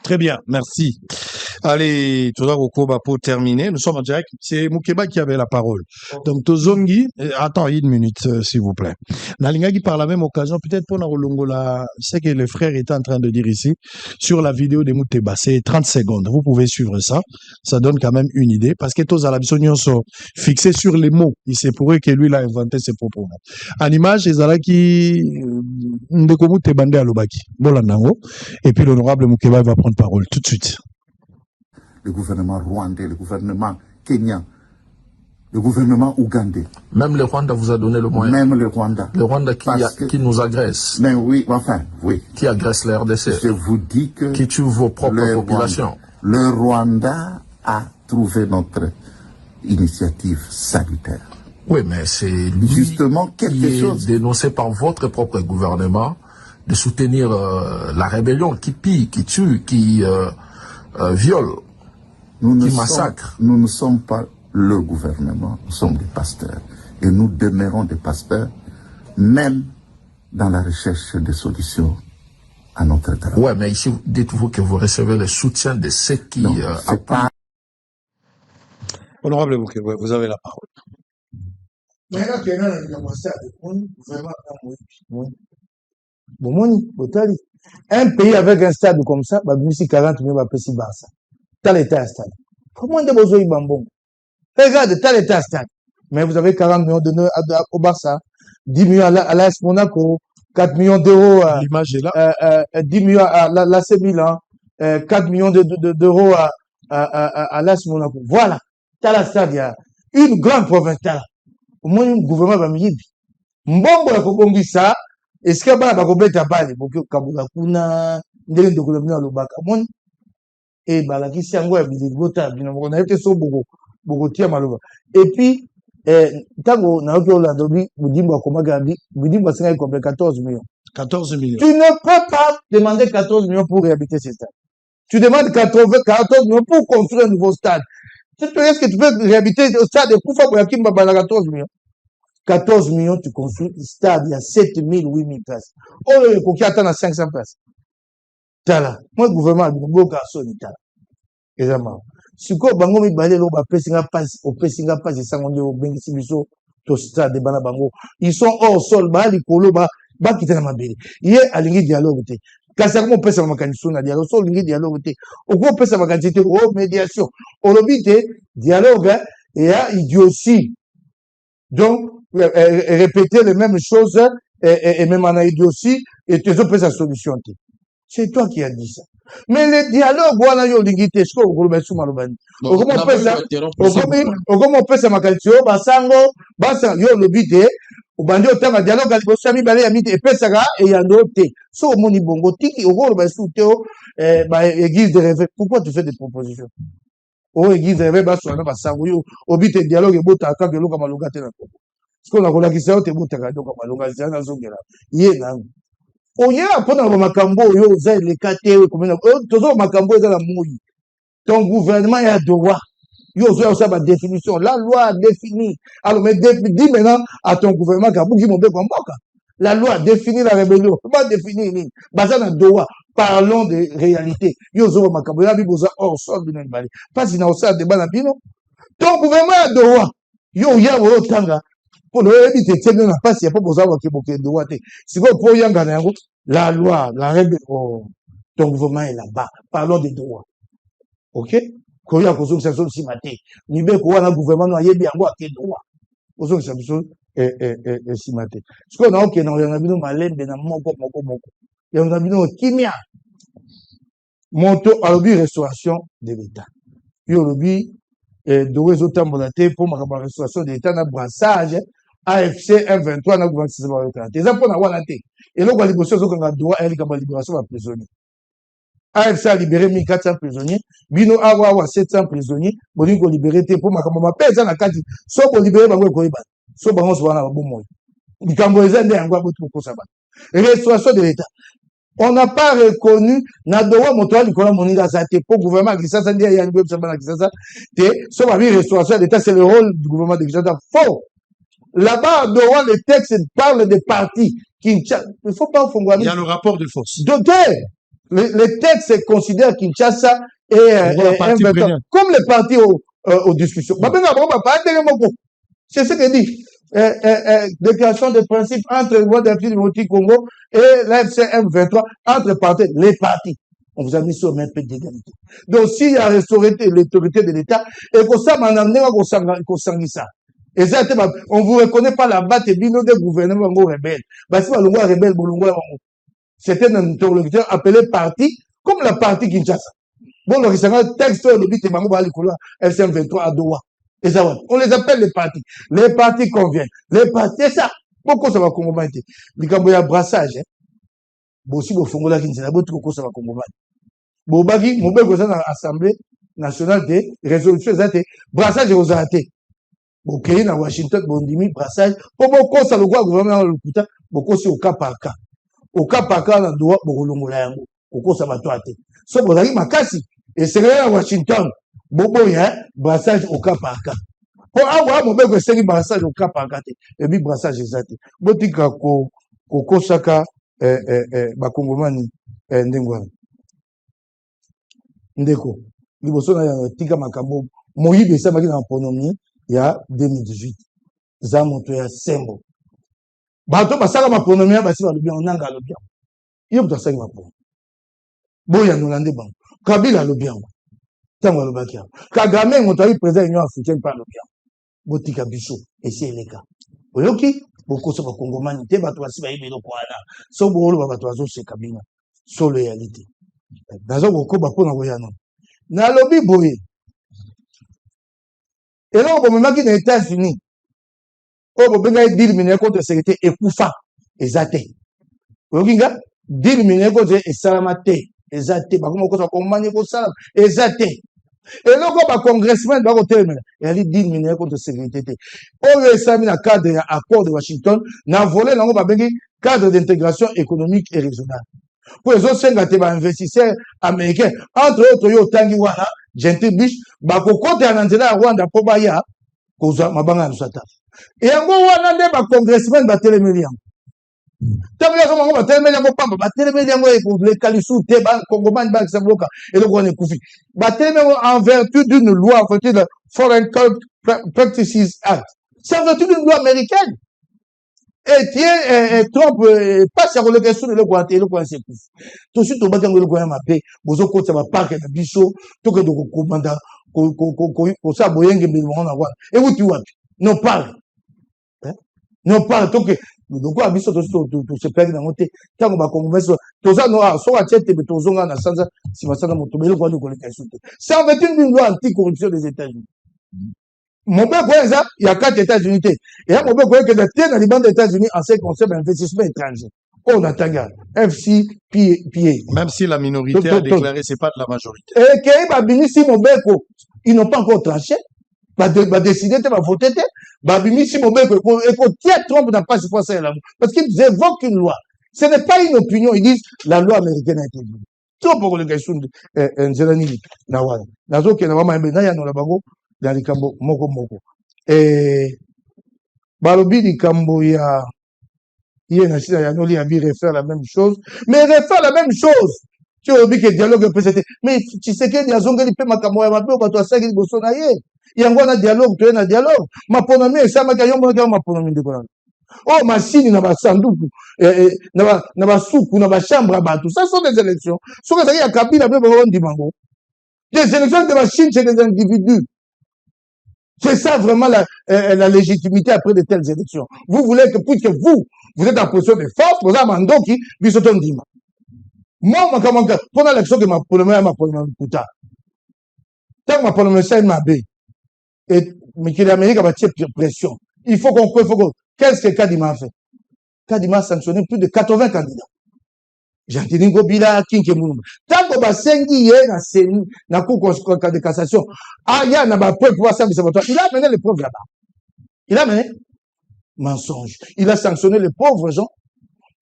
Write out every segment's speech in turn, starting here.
Très bien, merci. Allez, tu dois pour terminer. Nous sommes en direct. C'est Moukeba qui avait la parole. Donc, Tozongi, attends une minute, s'il vous plaît. Nalinga qui par la même occasion, peut-être pour Narolongola, c'est que le frère était en train de dire ici, sur la vidéo de Moukeba, c'est 30 secondes. Vous pouvez suivre ça. Ça donne quand même une idée. Parce que tous à la sont fixés sur les mots. Il s'est pourrait que lui, il a inventé ses propres mots. En image, ils allaient qui, Ndeko Moukeba à Lobaki. Bolandango. Et puis l'honorable Moukeba va prendre parole tout de suite. Le gouvernement rwandais, le gouvernement kenyan, le gouvernement ougandais. Même le Rwanda vous a donné le moyen. Même le Rwanda. Le Rwanda qui nous agresse. Mais oui, enfin, oui. Qui agresse la RDC. Je vous dis que... Qui tue vos propres populations. Le Rwanda a trouvé notre initiative sanitaire. Oui, mais c'est lui justement quelque chose dénoncé par votre propre gouvernement de soutenir la rébellion qui pille, qui tue, qui viole, qui massacre. Nous ne sommes pas le gouvernement, nous sommes des pasteurs. Et nous demeurons des pasteurs, même dans la recherche de solutions à notre travail. Ouais, mais ici, dites-vous que vous recevez le soutien de ceux qui... Non, c'est pas... Honorable Bouquet, vous avez la parole. Un pays avec un stade comme ça, bah, 40 millions va passer Barça. Tel était un stade. Comment on a besoin de Bambon? Regarde, tel était un stade. Mais vous avez 40 millions au Barça, 10 millions à l'AS Monaco, 4 millions d'euros, l'image est là. 10 millions à l'AC Milan, 4 millions d'euros à l'AS Monaco. Voilà. Tel stade, il y a une grande province. Au moins, le gouvernement va me dire, mbongo la kobongi ça, est-ce que bana bakobeta bale boki kabula kuna ndenge ndoko na lobaka mon et bala ki sango ya bilibota bino na yete so boko tia maloba et puis tango na oki olando bi budimba komaka bi budimba singa complet 14 millions. 14 millions. Tu ne peux pas demander 14 millions pour réhabiliter ce stade. Tu demandes 14 millions pour construire un nouveau stade. Est-ce que tu peux réhabiliter le stade de Koufa Boyakimba bala 14 millions? 14 millions, tu construis le stade, il y a 7 000, 8 000 places. Oh, le coquille attend à 500 places. Tala. Moi, le gouvernement, il y a un garçon, tala. Exactement. Si quoi, bango, mi balé, l'eau, pessinga passe, au pessinga passe, ils sont au Bengisibiso, au stade de Banabango. Ils sont hors sol, bah, les colos, bah, qui t'en a mabélé. Hier, à l'ingé dialogue, kasi comment pesa makanisi na dialogue so lingi dialogue te oko pesa makanisi o médiation au lobby te dialogue et ya idiotie donc répéter les mêmes choses et même en idiotie et tu peux sa solution. C'est toi qui as dit ça. Mais le dialogue, voilà, yo lingite, ce qu'on veut mettre sous malobani. Comment on peut ça makaliti yo basango, yo lobite, au bandi au temps dialogue à l'ibosami balé yamite et pesaka et yandote. So moni bongo tiki, au gros ba souteo, église de rêve. Pourquoi tu fais des propositions? Oh, église de rêve, baso na basango yo, obite dialogue et bota aka que loka maloga te na ko. Ce qu'on a kolakisa te bota ka donc maloga zana zongela. Yé na. Oye, pendant le makambo, yo, zay, les KT, comme toujours makambo, dans la mouille. Ton gouvernement est à droit. Yo, ça, ma définition. La loi définit. Alors, mais dis maintenant à ton gouvernement, la loi définit la rébellion. Pas définir, basé dans droit. Parlons de réalité. Yo, zo, makambo, ya, biboza, hors sol, bino, bali. Pas si na osa, débat, na bino. Ton gouvernement est à droit. Yo, ya, wo, tanga. Pour le éviter, tiens, on n'a pas si pas besoin de droit. Si vous pouvez y en la loi, la règle, ton gouvernement est là-bas. Parlons des droits. Ok? Quand il y a une situation de matin, il y a un gouvernement qui a bien des droits. Pour ça, c'est une si matin. Ce qu'on a, ok, non, il y en a bien malin, ben, moko. Il y en a bien kimia. Monto, à l'objet restauration de l'État. Il y a l'objet de réseau tambonaté pour ma restauration de l'État, dans brassage. AFC M23 na gouvernement de l'État. Les impôts na wana té. Et là, on va libérer ceux qui ont droit à la libération des prisonniers. AFC a libéré 1400 prisonniers. Bino Awa 700 prisonniers. Boni ko libérer té pour ma kama pesa na kati. So ko libérer bango ko iba. So bango so wana ba bomoy. Likambo ezende yango abotu ko saba. Restauration de l'État. On n'a pas reconnu na droit moto likola moninga za té pour gouvernement qui ça dit ya yango na qui ça té. So ba restauration de l'État, c'est le rôle du gouvernement de Kinshasa. Faux. Là-bas, devant le texte parle des partis. Il ne faut pas fondre. Il y a le rapport de force. Docteur, les textes considèrent Kinshasa et M23 comme les partis aux discussions. C'est ce que dit. Déclaration de principe entre le Rwanda du Congo et l'AFC M23, entre partis, les partis. On vous a mis sur le même pied d'égalité. Donc, s'il y a restauré l'autorité de l'État, et qu'on s'est amené qu'on s'en ça. Et ça, on vous reconnaît pas la batte et bino des gouvernements rebelles. C'était un interlocuteur appelé parti, comme la partie Kinshasa. Bon, donc, c'est un texte, le but est FC23 à Doha. Et ça, on les appelle les partis. Les partis conviennent. Les partis, c'est ça. Pourquoi ça va combattre? Les Camboya brassage, hein. Bon, si vous fongez la Kinshasa, pourquoi ça va combattre? Bon, bagi, mon bébé, dans l'Assemblée nationale des résolutions, brassage et aux arrêtés. Bon, créé dans Washington, bon, dimi, brassage. Pourquoi ça le gouvernement le putain? Pourquoi c'est au cas par cas? Au cas par cas, on doit, bon, l'ongolayango. Pourquoi ça va toi, t'es? Sauf que vous avez ma casse. Et c'est à Washington. Bobo, hein, brassage au cas par cas. Pour avoir mon bébé, c'est brassage au cas par cas. Et puis, brassage exact. Botika, Koko Saka, Bakongomani, Ndengwana. Ndeko. Liboso na tika makambo. Moyibe, ça m'a dit dans l'économie, il y a 2018. Zamoto ya Sembo. Bato, basaka ma pronomia, basi ba lobia, on anga lobia. Iyo buta saki ma pronomia. Boya Nolande bango. Kabila lobia. Tango lobaki. Kagame motayi président Union africaine par lobia. Botika biso esi eleka. Oyoki boko so ba kongomani te bato basi ba yebelo kwana. So bolo bato bazo se kabina. So loyalité. Dazo boko ba pona boya non. Na lobi boye. Et là on bomaki na États-Unis. Oh benga dire mine contre sécurité ekufa ezate. Oyokinga dire mine contre esalamate. Ezate, ba komo ko komani ko sala ezate. Et là ko ba congressman ba ko terminer. Et ali dit mine contre sécurité. O esami na cadre ya accord de Washington na volé nango ba bengi cadre d'intégration économique et régionale. Pour les autres 5 investisseurs américains, entre autres yo tangi wana, Gentil Bush, ba ko kote ananzela Rwanda po ba ya ko za mabanga lusata. Et yango wana nde ba congressman ba telemeli yango. Tango ya somo ba telemeli yango pamba, ba telemeli yango e ko le kalisu te ba Kongomani ba saboka et le gouvernement kufi. Ba telemeli en vertu d'une loi, en vertu de Foreign Practices Act. C'est en vertu d'une loi américaine. Et tiens, Trump, pas sur le question de le coin c'est plus. Tout de suite, on va dans le coin ma paix, vous au côté, ça va pas que le bichot, tout que de commandant, qu'on ça, boyenge, mais on a voir. Et où tu vois? Non, parle. Non, parle, tout que, donc, quoi, bichot, tout se perd dans mon thé. Tant qu'on va convaincre, tout ça, non, soit à tête, mais tout ça, on a sans ça, si ma santé, mon tombé, le coin de collectation. C'est en fait une loi anti-corruption des États-Unis. Mon père, il y a 4 États-Unis. Et mon père, que le thé dans les bandes des États-Unis en ce qui concerne l'investissement étranger. On a tanga. FCPA. Même si la minorité a déclaré, c'est pas de la majorité. Et que, mon père, ils n'ont pas encore tranché. Va décider, va voter, si mon père, et Trump n'a pas supposé ça, parce qu'ils évoquent une loi. Ce n'est pas une opinion, ils disent, la loi américaine a été vue. Trop pour les questions de, Nzelani, Nawala. Nazo, qui n'a pas même, n'a la bago, dans les Cambo, moko. Et, balobi di Cambo, il y a refaire la même chose, mais refaire la même chose. Tu as dit que le dialogue peut être, mais tu sais qu'il y a zonga di pe makambo ya mabe, ba to asaki boso na ye. Yango na dialogue, tu es na dialogue. Ma ponomi, ça m'a kayo, ma ponomi de konan. Oh, ma sini na ba sanduku, na ba soukou, na ba chambre à bateau. Ça sont des élections. Ce que ça y a Kabila, on dit mango. Des élections de la Chine chez des individus. C'est ça vraiment la légitimité après de telles élections. Vous voulez que, puisque vous êtes en position de force, vous avez un doki, bisoton dima. Moi, pendant l'élection de ma première putain. Tant que ma première scène m'a bé. Et, mais que l'Amérique a battu pression. Il faut qu'on, qu'est-ce que Kadima a fait? Kadima a sanctionné plus de 80 candidats. Jantini Gobila, Kinkemoum. Tant que Basengi yé na seni, na cour de cassation, ya na ba preuve pour ça, il a mené les preuves là-bas. Il a mené mensonge. Il a sanctionné les pauvres gens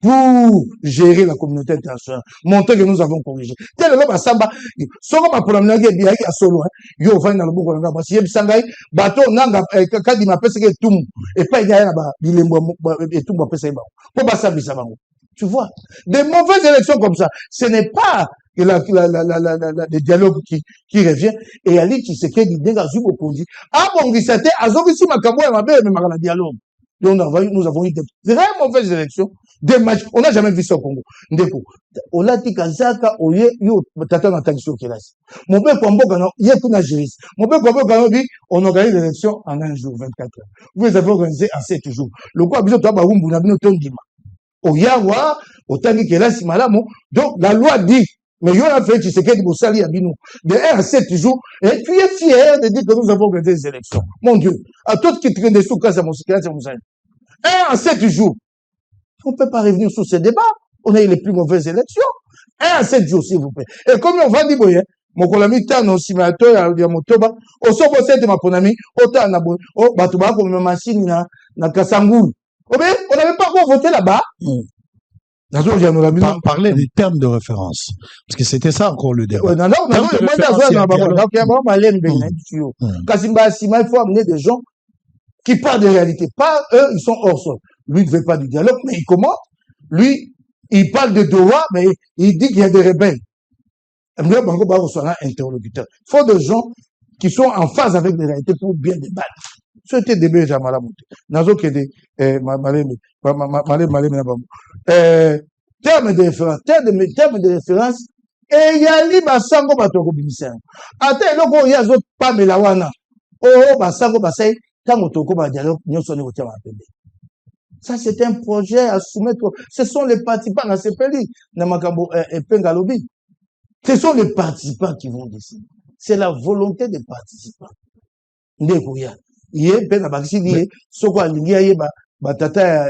pour gérer la communauté internationale. Montrer que nous avons corrigé. Tel le Samba, solo ma problème là, il y a solo, yo va dans le bouc, on a si Sangai, bateau, nanga, Kadima pèse que tout, et pas il y a là-bas, il est et tout, pèse pour pas ça, bisabango. Tu vois, des mauvaises élections comme ça, ce n'est pas le dialogue qui revient. Et Ali Tshisekedi, dialogue. Donc, nous avons eu des très mauvaises élections, des matchs. On n'a jamais vu ça au Congo. On a dit Kazaka, on y est, tata n'attention qu'il a. Mon père Kwambo Gano, il y a une Algérie. Mon père Kwambo Gano dit, on organise l'élection en un jour, 24 heures. Vous les avez organisé en 7 jours. Le quoi, bisous, toi, baroum, vous n'avez pas dit. Au Yawa, au Tangi Kelasi Malamo. Donc, la loi dit, mais il y a fait Tshisekedi Boussali Abinou, de 1 à 7 jours, et tu es fier de dire que nous avons organisé des élections. Mon Dieu, à toi qui traîne des sous, quand ça m'a 1 à 7 jours. On ne peut pas revenir sur ce débat. On a eu les plus mauvaises élections. 1 à 7 jours, s'il vous plaît. Et comme on va dire, mon collègue Tano Simato, il y a Motoba, au sobo c'est ma ponami, autant na bon, oh, Batouba, comme machine na Kasangou. On n'avait pas encore voté là-bas. Parler des termes de référence. Parce que c'était ça encore le débat. Il faut amener des gens qui parlent de réalité. Pas eux, ils sont hors sol. Lui, il ne veut pas du dialogue, mais il commente. Lui, il parle de Doha, mais il dit qu'il y a des rebelles. Il faut des gens qui sont en phase avec les réalités pour bien débattre. C'était des bébés à Malamoute. Nazo qui est termes de référence, et il y a li basango batoko bimisana. Ate eloko ya zo pamela wana. Oh basango basai tango toko ba dialogue nyonso ni otia mapende. Ça c'est un projet à soumettre. Ce sont les participants à ce pays na makambo Pengalobi. Ce sont les participants qui vont décider. C'est la volonté des participants. Ndeko ya. Yé pena bakisi ni soko alingi yeba batata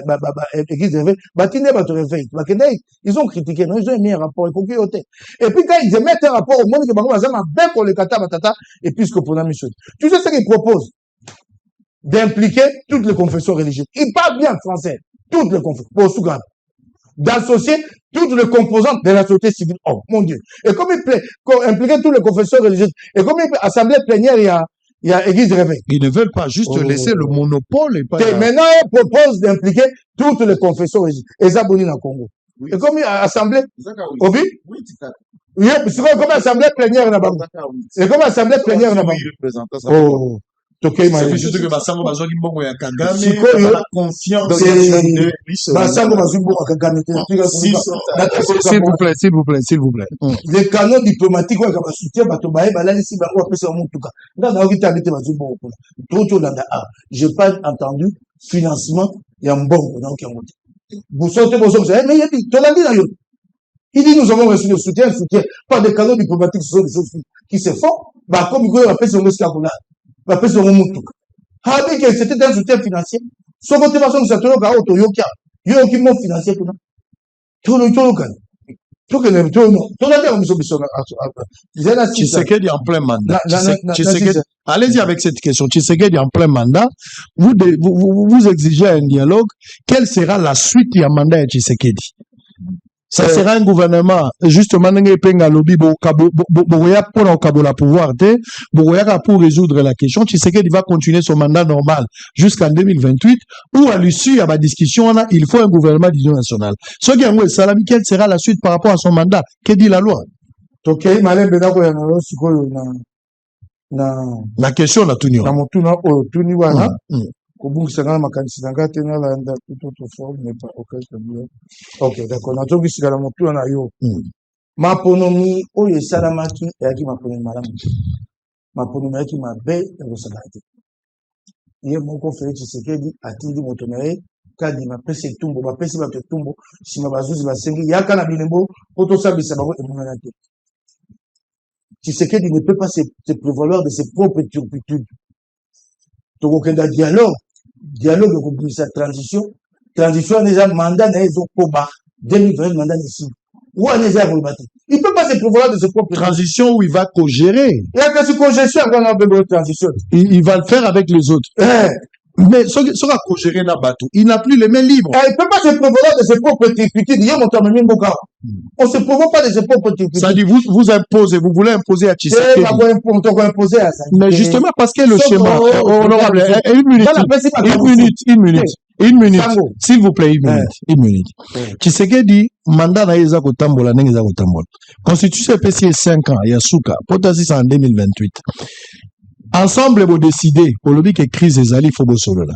église réveil batine bato réveil ils ont critiqué non ils ont mis un rapport et puis quand ils émettent un rapport au monde que bango bazama ben pour le kata batata et puisque pour la mission tu sais ce qu'ils proposent d'impliquer toutes les confessions religieuses. Ils parlent bien français, toutes les confessions pour Sougan, d'associer toutes les composantes de la société civile. Oh mon Dieu. Et comme il plaît impliquer toutes les confessions religieuses et comme il plaît assemblée plénière il y a église réveil. Ils ne veulent pas juste laisser le monopole. Et pas maintenant, ils proposent d'impliquer toutes les confessions religieuses. Et ça, dans le Congo. Oui. Et comme assemblée, oui, c'est comme assemblée plénière là-bas. C'est comme assemblée plénière là-bas. Oh. C'est juste que Basango Bazogi Mbongo ya Kagame, la confiance de Basango Bazumbo à Kagame. S'il vous plaît. Les canaux diplomatiques, ouais, comme soutien, Batobaye, Balali, si Bako, après, c'est un tout cas. Là, on a envie d'habiter Bazumbo. J'ai pas entendu financement, il y a un bon, donc, il y a un bon. Vous sortez, mais il y a dit, il dit, nous avons reçu le soutien, par des canaux diplomatiques, ce sont des choses qui se font. Bah, comme il appelle sur le scapula. C'était un soutien financier. Son motivation, c'est tout le auto yoka. Yoki mon financier pour nous. Tshisekedi en plein mandat. Allez-y avec cette question. Tshisekedi en plein mandat. Vous exigez un dialogue. Quelle sera la suite du mandat de Tshisekedi? Ça sera un gouvernement, justement, pour résoudre la question. Tshisekedi va continuer son mandat normal jusqu'en 2028, ou à l'issue, il y a ma discussion, il faut un gouvernement d'union nationale. Ce qui est Salami, quelle sera la suite par rapport à son mandat? Que dit la loi? La question, là, tout n'y Kubungisana makanisi nanga tena la nda tout forme n'est pas ok d'accord na tongi sikala motu na yo maponomi oyo esalamaki yaki maponomi malamu maponomi yaki mabe ekosala te ye moko Félix Tshisekedi atindi moto na ye kadi mapesi etumbo bapesi bato etumbo nsima bazuzi basengi yaka na bilembo po tosambisa bango emonana te. Tshisekedi ne peut pas se prévaloir de ses propres turpitudes. Tokokenda dialogue de sa transition déjà mandat na ezo koba 2020 mandat ici ou on est à rebattre. Il peut pas se prévoir de ses propres transition où il va co-gérer. Il y a que ce co-gestion qu'on a besoin de transition. Il va le faire avec les autres. Mais ce va co-gérer na bateau, il n'a plus les mains libres. Il peut pas se prévoir de ses propres turpitudes. On se prévoit pas de ses propres turpitudes. Ça dit vous imposez, vous voulez imposer à Tshisekedi. Mais justement parce que le schéma honorable, une minute. Une minute, Sango. s'il vous plaît, une minute. Tshisekedi, mandat na yeza kotambola, nengeza kotambola. Constitution PCA 5 ans, Yasuka, potasi en 2028. Ensemble, vous décidez, pour le dit que crise est allée, il faut solo là.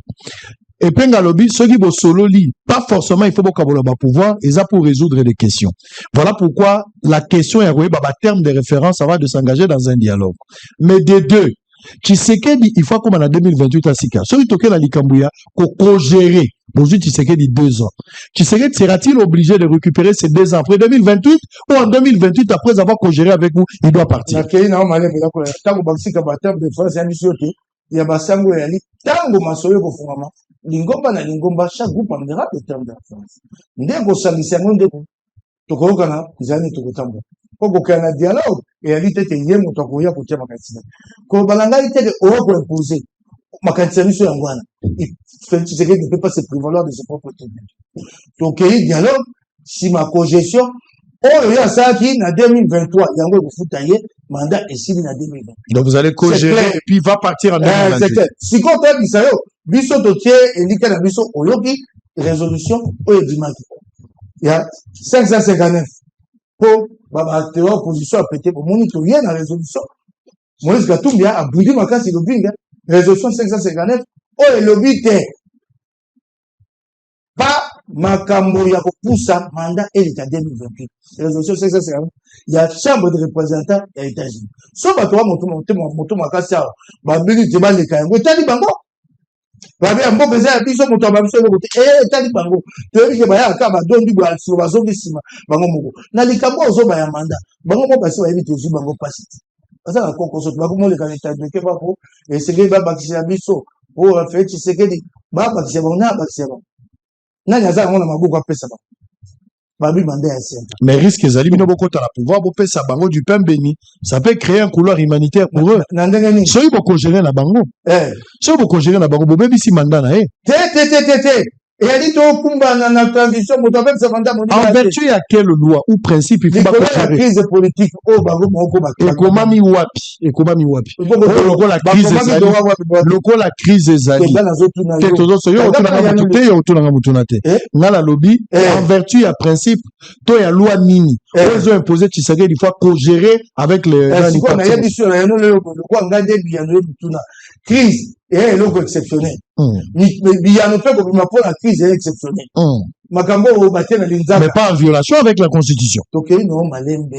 Et puis, lobby, ceux qui vont solo li, pas forcément, il faut beaucoup pouvoir, et ça pour résoudre les questions. Voilà pourquoi la question est, terme de référence, ça va de s'engager dans un dialogue. Mais des deux, Tshisekedi, il faut comme en 2028 à Sika. Celui qui la Likambouya, qu'on gérer. Bonjour Tshisekedi 2 ans. Tshisekedi sera-t-il obligé de récupérer ces 2 ans après 2028 ou en 2028 après avoir co-géré avec vous, il doit partir? Il y a basango ya li tango masoyo ko fungama lingomba na lingomba chaque groupe amdera le terme de France ndeko sangisa ngonde to ko kana zani to kutamba ko kana dialogue et ali tete yemo to ko ya ko tema katsina ko balanga ite o ko imposer makanisa miso ya ngwana il ne peut pas se prévaloir de ses propres trucs donc il dialogue si ma cogestion oyo ya saki na 2023 yango ko futaye mandat est signé en 2020. Donc vous allez co-gérer et puis il va partir en 2028. Si quand on dit ça, biso dotier et l'ika na biso oyoki résolution oyo dimaki. Il y a 559 pour baba théorie opposition a pété pour moniter rien la résolution. Moïse Katumbi a boudi makasi lobinga résolution 559 oyo lobite pas makambo ya kopusa mandat et l'état 2028. Résolution 559. Il y a chambre de représentants des États-Unis. Sauf à toi, moto makasa, babili te ba le kayango, tali bango. Babi ambo pesa biso moto babiso le côté, tali bango. To yi ke ba ya ka ba dondi ba si ba zo bisima bango moko. Na likambo ozo ba ya mandat. Bango mo pasi ba yebi te zu bango pasi. Asa ka kokoso ba ko mo le kaneta de ke ba ko et c'est que ba bakisa biso o fait Tshisekedi ba bakisa ba na bakisa ba. Na nyaza ngona mabuko apesa ba. Mais risque Zali Bino Bokota la pouvoir Bopé Sabango du pain béni, ça peut créer un couloir humanitaire pour eux. Soyez beaucoup géré la bango. Soyez beaucoup géré la bango. Bobé si mandana et elle dit au Kumba na transition en vertu à quelle loi ou principe il faut pas la crise politique au bango moko ba. Et comment mi wapi le la crise Zali. Ngala lobby en vertu à principe to ya loi nini. Ils ont imposé Tshisekedi il faut co-gérer avec les crise est l'eau exceptionnel. Mais il y a un peu pour la crise est exceptionnelle. Mais pas en violation avec la Constitution. Donc, non, malembe.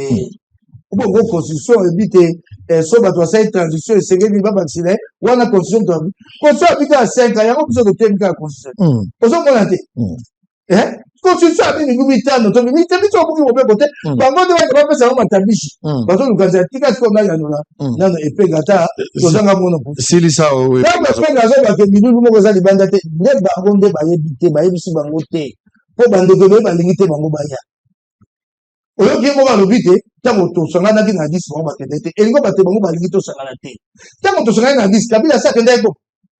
Ou bon, Constitution, éviter, so, bah, toi, ça, transition, et c'est qu'il va vacciner, ou on a Constitution, Constitution, habité à 5 ans, il y a pas besoin de terminer la Constitution. Constitution, on a été. Hein? Constitution, habité, nous, 8 ans, notre minute, mais tu vas pouvoir me côté, bah, moi, je vais faire ça, on m'a tabichi. Parce que nous, quand c'est un qu'on a, là, non, et puis, gata, nous avons mon c'est ça, oui. Là, parce que nous avons, que nous, nous, nous, les bandates, les barons de baïbité, baïbisi, bangoté, pour bandodomé, balinité, bango, baya. Oyo ki mo ba lobite tango to sangana ki na 10 mo ba tete elingo ba te bango ba lingi to sangana te tango to sangana na 10 kabila sa kende ko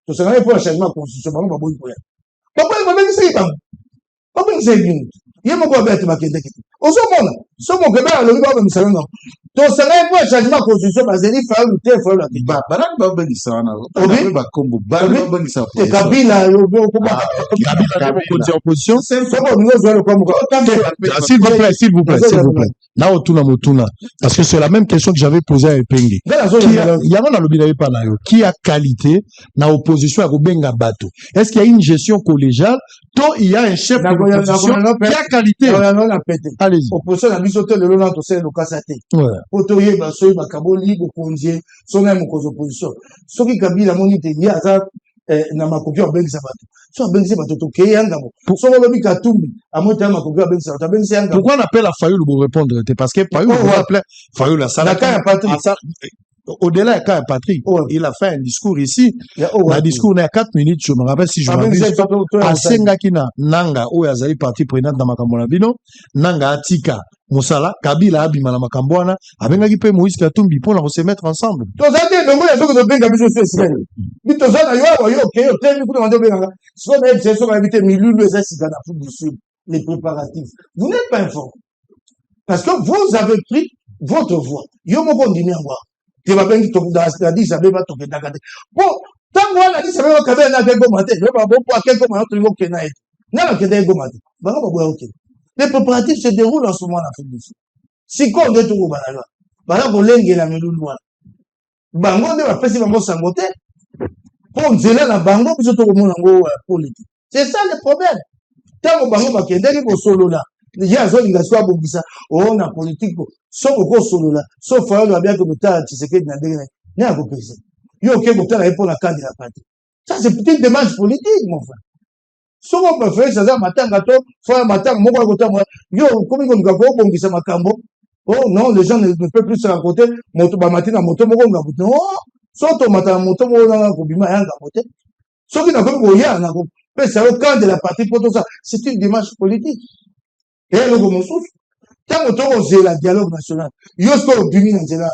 to sangana pour changement constitution bango ba boyi ko ya ba bengi se bango ba bengi se bintu ye mo ko ba te ba kende ki ozo mona so mo ke ba lobi ba bengi sangana to sangana pour changement constitution ba zeli fa ou te fa la te ba ba bengi sangana ba kombo ba bengi sa te kabila yo ko ba kabila opposition c'est so ko nous zo le comme s'il vous plaît là otuna motuna parce que c'est la même question que j'avais posée à Epenge il y a un lobby pas là qui a qualité na opposition à Rubenga Bato est-ce qu'il y a une gestion collégiale toi il y a un chef de l'opposition qui a qualité allez-y opposition na biso te le long to c'est le kasate potoye ba soyi ba kaboli bo konje sona mo ko opposition soki kabila moni te ya za na makoki abengisa bato so abengisa bato to ke yanga mo so lobi Katumbi amota makoki abengisa bato abengisa yanga pourquoi on appelle à Fayulu pour répondre parce que Fayulu on appelle Fayulu la salle au-delà de cas Patrick il a fait un discours ici un discours on a 4 minutes je me rappelle si je m'abuse à Sengakina Nanga ou Azali parti président dans Makambo Bino Nanga Atika Mosala Kabila abima na makambwana abengaki pe Moïse Katumbi pour se mettre ensemble to ça te ndongo ya soko to benga biso festival bito ça na yo okay yo te ku na benga so na c'est so va éviter milulu et ça c'est dans l'Afrique du Sud les préparatifs vous n'êtes pas informé parce que vous avez pris votre voix yo moko ndimi ngwa te ba bengi to da dit ça be ba to ke dakate bon Tant que on a dit, ça va quand même à quelque moment, je vais pas bon pour à quelque moment, tu vas qu'il y ait. Non, non, qu'il y ait quelque moment. Les préparatifs se déroulent en ce moment en Afrique du Sud. Si quoi on doit tout banana. Banana pour l'engue la melou loin. Bango de la pesi bango sangote. Pour nzela na bango, puis surtout au monde politique. C'est ça le problème. Tant que bango bakendeki ko solo là. Il y a une zone qui soit bobisa. Oh, na politique. Sauf au solo là. Sauf faut bien que le temps, tu sais que na ndenge. N'a pas pesé. Yo, ok, vous avez pour la carte de la partie. Ça, c'est peut-être une démarche politique, mon frère. Si on peut faire ça, matin, gâteau, frère, matin, moi, yo, comme on a bon, qui ma cambo. Oh, non, les gens ne peuvent plus se raconter. Moto, matin, moto, mon gars, non. Soit au matin, moto, mon gars, bima, un gars, soit qui n'a pas eu rien, n'a pas ça, le camp de la partie pour tout ça. C'est une démarche politique. Et là, le gomme souffle. Tant que tu as le dialogue national, yo, ce qu'on a en général.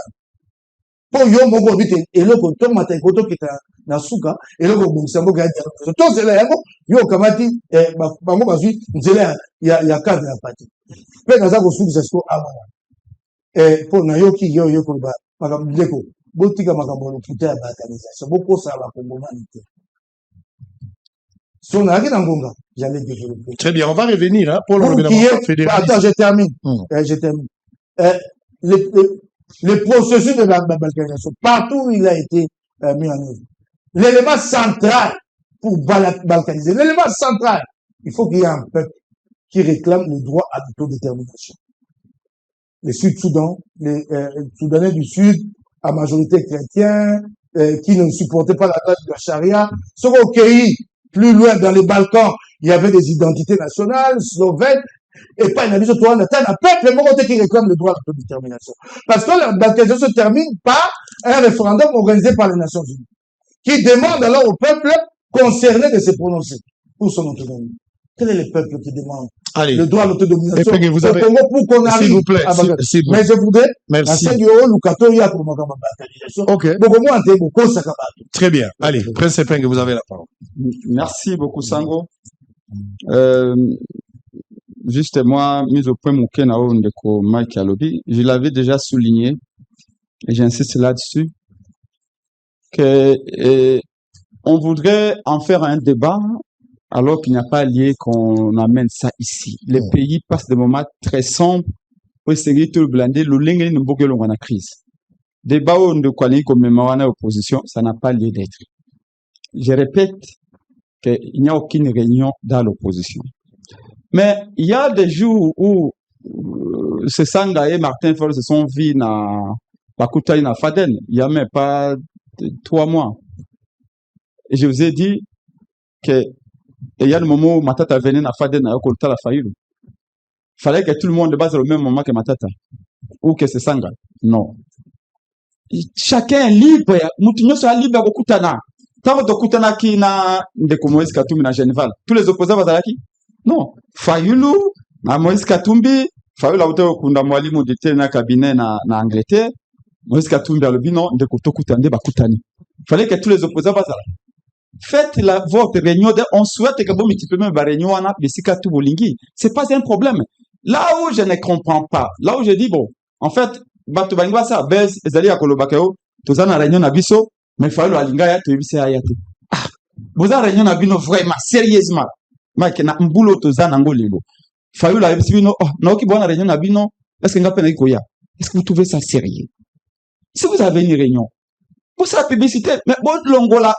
Pour yo moko bite eloko to mata ekoto kita na suka eloko bongisa moko ya dialogue to zela yango yo kamati bango bazui nzela ya cadre ya parti pe naza ko sukisa sko amana pour na yo ki yo ko ba makambo botika makambo lokuta ya organisation boko sa ba kongomani te son aki na ngonga j'allais développer. Très bien, on va revenir hein, pour le Attends, je termine. Je termine. Le processus de la balkanisation, partout où il a été mis en œuvre. L'élément central pour balkaniser, l'élément central, il faut qu'il y ait un peuple qui réclame le droit à l'autodétermination. Le Sud-Soudan, les Soudanais du Sud, à majorité chrétienne, qui ne supportaient pas la loi de la charia, sont au pays, plus loin dans les Balkans, il y avait des identités nationales, slovènes, et pas une avis toi, on atteint un peuple qui réclame le droit à l'autodétermination. Parce que la balkanisation se termine par un référendum organisé par les Nations Unies, qui demande alors au peuple concerné de se prononcer pour son autonomie. Quel est le peuple qui demande le droit à l'autodétermination au Congo pour qu'on arrive s'il vous plaît, à balkanisation? Mais je voudrais, merci. Ok. Très bien. Allez, Prince Epenge, vous avez la parole. Merci beaucoup, Sango. Juste moi, mise au point Mouké Nao Ndeko Mike Alobi, je l'avais déjà souligné, et j'insiste là-dessus, que on voudrait en faire un débat, alors qu'il n'y a pas lieu qu'on amène ça ici. Les pays passent des moments très sombres, où c'est tout blindé, le lingue ne bouge pas la crise. Débat où de quoi comme mémoire opposition, ça n'a pas lieu d'être. Je répète qu'il n'y a aucune réunion dans l'opposition. Mais il y a des jours où ce Sanga et Martin Fol se sont vus na Bakutaï na Faden. Il n'y a même pas 3 mois. Et je vous ai dit que il y a le moment où Matata venait na Faden à Okolta la Faïlou. Il fallait que tout le monde base au même moment que Matata. Ou que ce Sanga. Non. Chacun est libre. Moutinho soit libre à Okutana. Tant que Okutana qui na Ndeko Moïse Katumbi na Genève. Tous les opposants vont qui? Non, Fayulu, na Moïse Katumbi, Fayulu a été kunda mwalimu de na cabinet na Angleterre, Moïse Katumbi a le non, de kutokutande bakutani. Fallait que tous les opposants passent là. Faites votre réunion, on souhaite que vous multipliez ma réunion en Abisika Tubolingi. C'est pas un problème. Là où je ne comprends pas, là où je dis bon, en fait, Batu Bangwa ça, Bez, Ezali à Kolobakeo, tous en réunion à Bisso, mais Fayulu a l'ingaya, tu es ayate. Ah, vous avez réunion à Bino vraiment, sérieusement. Mike na mbulo toza nango lelo. Fayulu a bino oh na oki bona réunion na bino est-ce que ngapena ikoya? Est-ce que vous trouvez ça sérieux? Si vous avez une réunion pour ça la publicité mais bon longola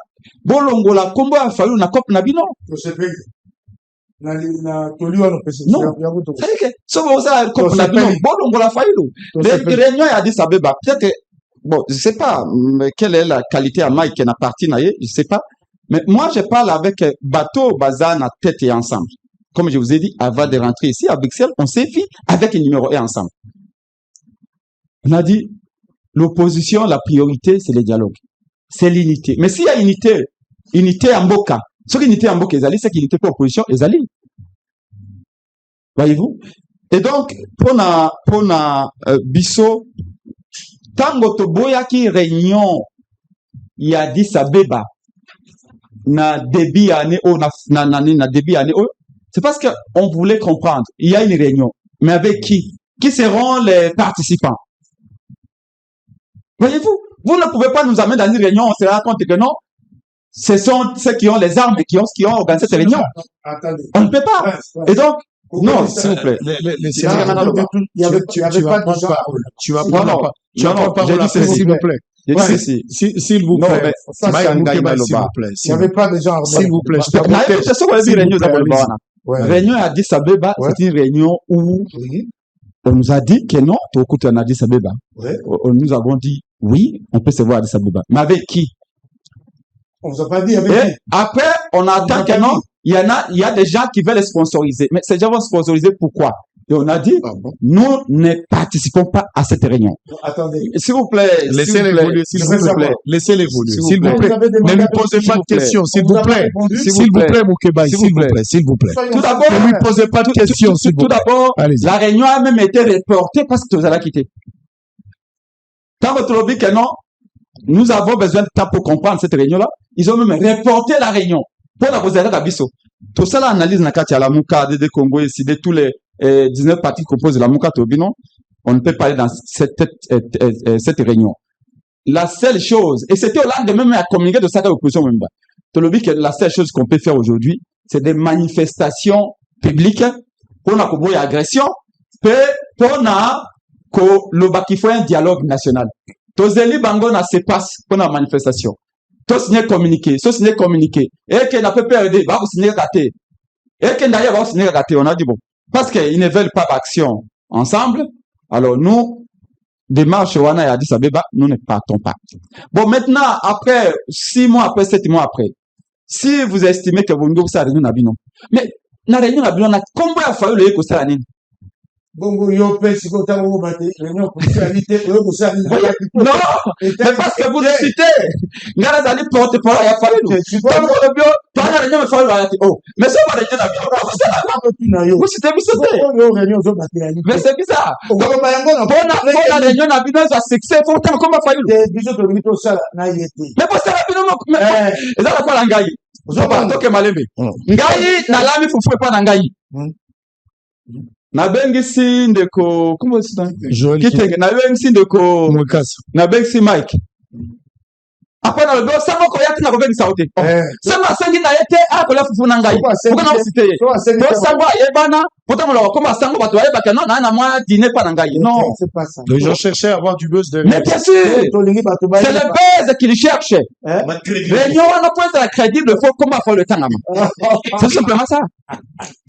kombo a Fayulu na cop na bino. Na toliwa no pesi. Non. C'est que so vous ça cop na bino bon longola Fayulu. Les réunions a dit ça beba peut-être bon je sais pas quelle est la qualité à Mike na parti na je sais pas. Mais moi, je parle avec Bateau, Bazan, à tête et ensemble. Comme je vous ai dit, avant de rentrer ici à Bruxelles, on s'est vu avec le numéro 1 ensemble. On a dit, l'opposition, la priorité, c'est le dialogue. C'est l'unité. Mais s'il y a unité en Boka, ce qu'unité en Boka, c'est qu'unité pour l'opposition, Ezali. Voyez-vous? Et donc, pour Bisso, tango to boyaki réunion, il y a 10 à Beba. Na débit année na débit année c'est parce que on voulait comprendre il y a une réunion mais avec qui seront les participants. Voyez-vous, vous ne pouvez pas nous amener dans une réunion on se rend compte que non ce sont ceux qui ont les armes et qui ont organisé cette réunion. Attendez. On ne peut pas. Et donc, non, s'il vous plaît. Tu vas prendre la parole. J'ai dit ceci, s'il vous plaît. S'il vous plaît. S'il vous plaît. Il n'y avait pas de gens armés. S'il vous plaît. Réunion à Addis Abeba, c'est une réunion où on nous a dit que non, tu écoutes en Addis Abeba. Nous avons dit oui, on peut se voir à Addis Abeba. Mais avec qui? On ne vous a pas dit avec qui. Après, on attend que non, il y a des gens qui veulent les sponsoriser. Mais ces gens vont sponsoriser pourquoi? Et on a dit, nous ne participons pas à cette réunion. Attendez. S'il vous plaît. Laissez-les évoluer, s'il vous plaît. Laissez-les évoluer, s'il vous plaît. Ne lui posez pas de questions, s'il vous plaît. S'il vous plaît, Moukeba, s'il vous plaît, s'il vous plaît. Tout d'abord, ne lui posez pas de questions, s'il vous plaît. Tout d'abord, la réunion a même été reportée parce que tu allais quitter. Quand votre lobby que non, nous avons besoin de temps pour comprendre cette réunion-là, ils ont même reporté la réunion. Pour la poser à Bisso. Tout ça, l'analyse n'a qu'à la Mouka, de Congo, ici, de tous les 19 partis qui composent la Mouka Tobino, on ne peut pas aller dans cette réunion. La seule chose, et c'était au lendemain même à communiquer de ça à l'opposition même. Tu le dis que la seule chose qu'on peut faire aujourd'hui, c'est des manifestations publiques pour la Kobo et agression, pour qu'il faut un dialogue national. Tozeli Bango na se passe pour la manifestation. Tout signer communiqué, et que la PPRD va vous signer gâté. Et que d'ailleurs va vous signer gâté. On a dit bon. Parce qu'ils ne veulent pas d'action ensemble, alors nous, démarche Wana et Addis Abeba, nous ne partons pas. Bon, maintenant, après 6 mois, après 7 mois après, si vous estimez que vous ne pouvez pas réunion Nabino, mais la réunion Nabino, combien a fallu le écouter à Nini? Bongo Yopé, si vous avez réunion pour non, mais parce que vous le citez. Ngara Zali porte pour la fallu. Toi, la réunion me fallu la oh. Mais ça va réunion Nabino. Vous citez, mais c'est bizarre. Pour la réunion Nabino, ça succès, faut tant comment fallu. Mais pour ça Nabino, et ça va la Ngaï. Je vais pas toquer Malembe. Ngaï, na lami fufu pas Ngaï. Na bengi si ndeko comment c'est ça kitenge na bengi si ndeko Mwekasi na bengi si Mike après na le sango ko yati na ko bengi sauté sango sangi na yete a ko la fufu na ngai ko na cité to sango yebana pourtant lo comme sango bato yeba que non na moi dîner pas na ngai non c'est pas ça les gens cherchaient à avoir du buzz de mais bien sûr c'est le buzz qu'ils cherchent réunion on a point de crédible faut comment faire le temps c'est simplement ça.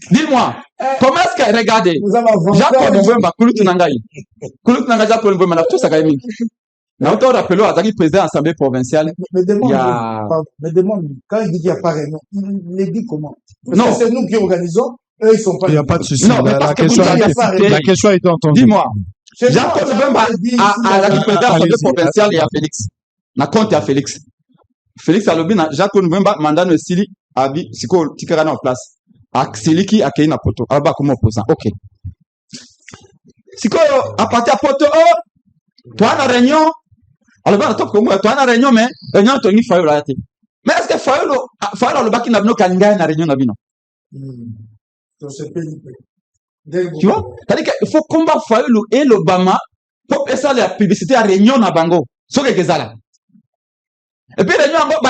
Dis-moi, comment est-ce que, regardez, Jacques Mbemba, Kouloutou Nangaï, Jacques Mbemba, tout ça, Gaïmi. Nous avons rappelé à Zaki, président de l'Assemblée provinciale. Mais demande, quand il dit qu'il n'y a pas réunion, il dit comment? Non. C'est nous qui organisons, eux, ils sont pas. Il n'y a pas de souci. Non, mais la question a été entendue. Dis-moi, Jacques Mbemba, à Zaki, président de l'Assemblée provinciale, et à Félix. Na compte à Félix. Félix Alobina, Jacques Mbemba, mandat de Sili, Abi, Siko, Tikarana en place. Akseliki a na poto aba comme opposant. OK. Siko a partir à poto toi na réunion alors ba top comme toi na réunion mais réunion to ni fayo la té. Mais est-ce que fayo le baki na bino kalinga na réunion na bino? Tu vois? C'est-à-dire qu'il faut combattre fayo et l'Obama pour essayer la publicité à réunion na bango. So que ezala. Et puis, réunion, c'est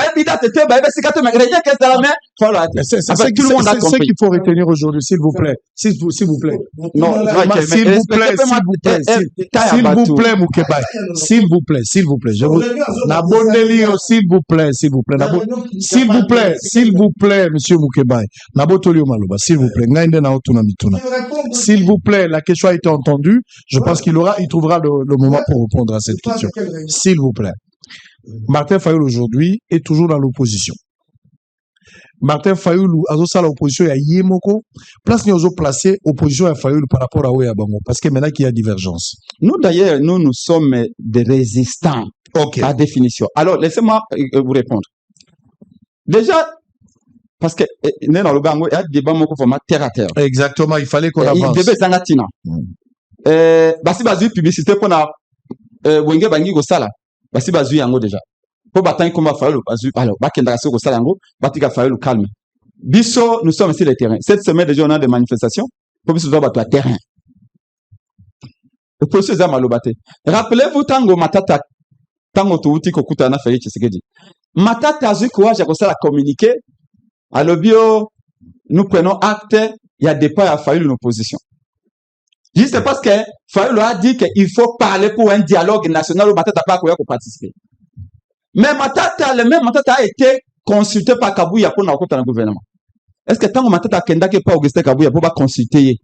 ce qu'il faut retenir aujourd'hui, s'il vous plaît. S'il vous plaît. Non, s'il vous plaît, Moukeba. S'il vous plaît. Je vous, s'il vous plaît, monsieur Moukeba. S'il vous plaît. S'il vous plaît, la question a été entendue. Je pense il trouvera le moment pour répondre à cette question. S'il vous plaît. Martin Fayoulou aujourd'hui est toujours dans l'opposition. Martin Fayoulou a aussi l'opposition à Yemoko. Place nous avons placé opposition à Fayoulou par rapport à Ouya Bango parce que maintenant qu'il y a divergence. Nous d'ailleurs, nous sommes des résistants par définition. Alors laissez-moi vous répondre. Déjà, parce que dans le Bango il y a des débats format terre à terre. Exactement, il fallait qu'on avance. Il devait s'engager. Basi bazu publicité pour na Wenge Bangi Gosala. Basi bazu yango déjà. Pour battre comme Fayoulou bazu alors bakenda kasi Gosala yango batika Fayoulou calme. Biso nous sommes sur le terrain. Cette semaine déjà on a des manifestations pour biso doit battre terrain. Le processus est malobate. Rappelez-vous tango matata tango tuuti kokuta na Félix Tshisekedi. Matata azui courage à ça la communiquer. À l'obio, nous prenons acte, il y a des pas à faire une opposition. Juste parce que Fayoulou a dit qu'il faut parler pour un dialogue national où Matata pas pour participer. Mais le même Matata a été consulté par Kabouya pour nous dans le gouvernement. Est-ce que tant que Matata Kenda qui pas Augustin Kabouya pour pas consulter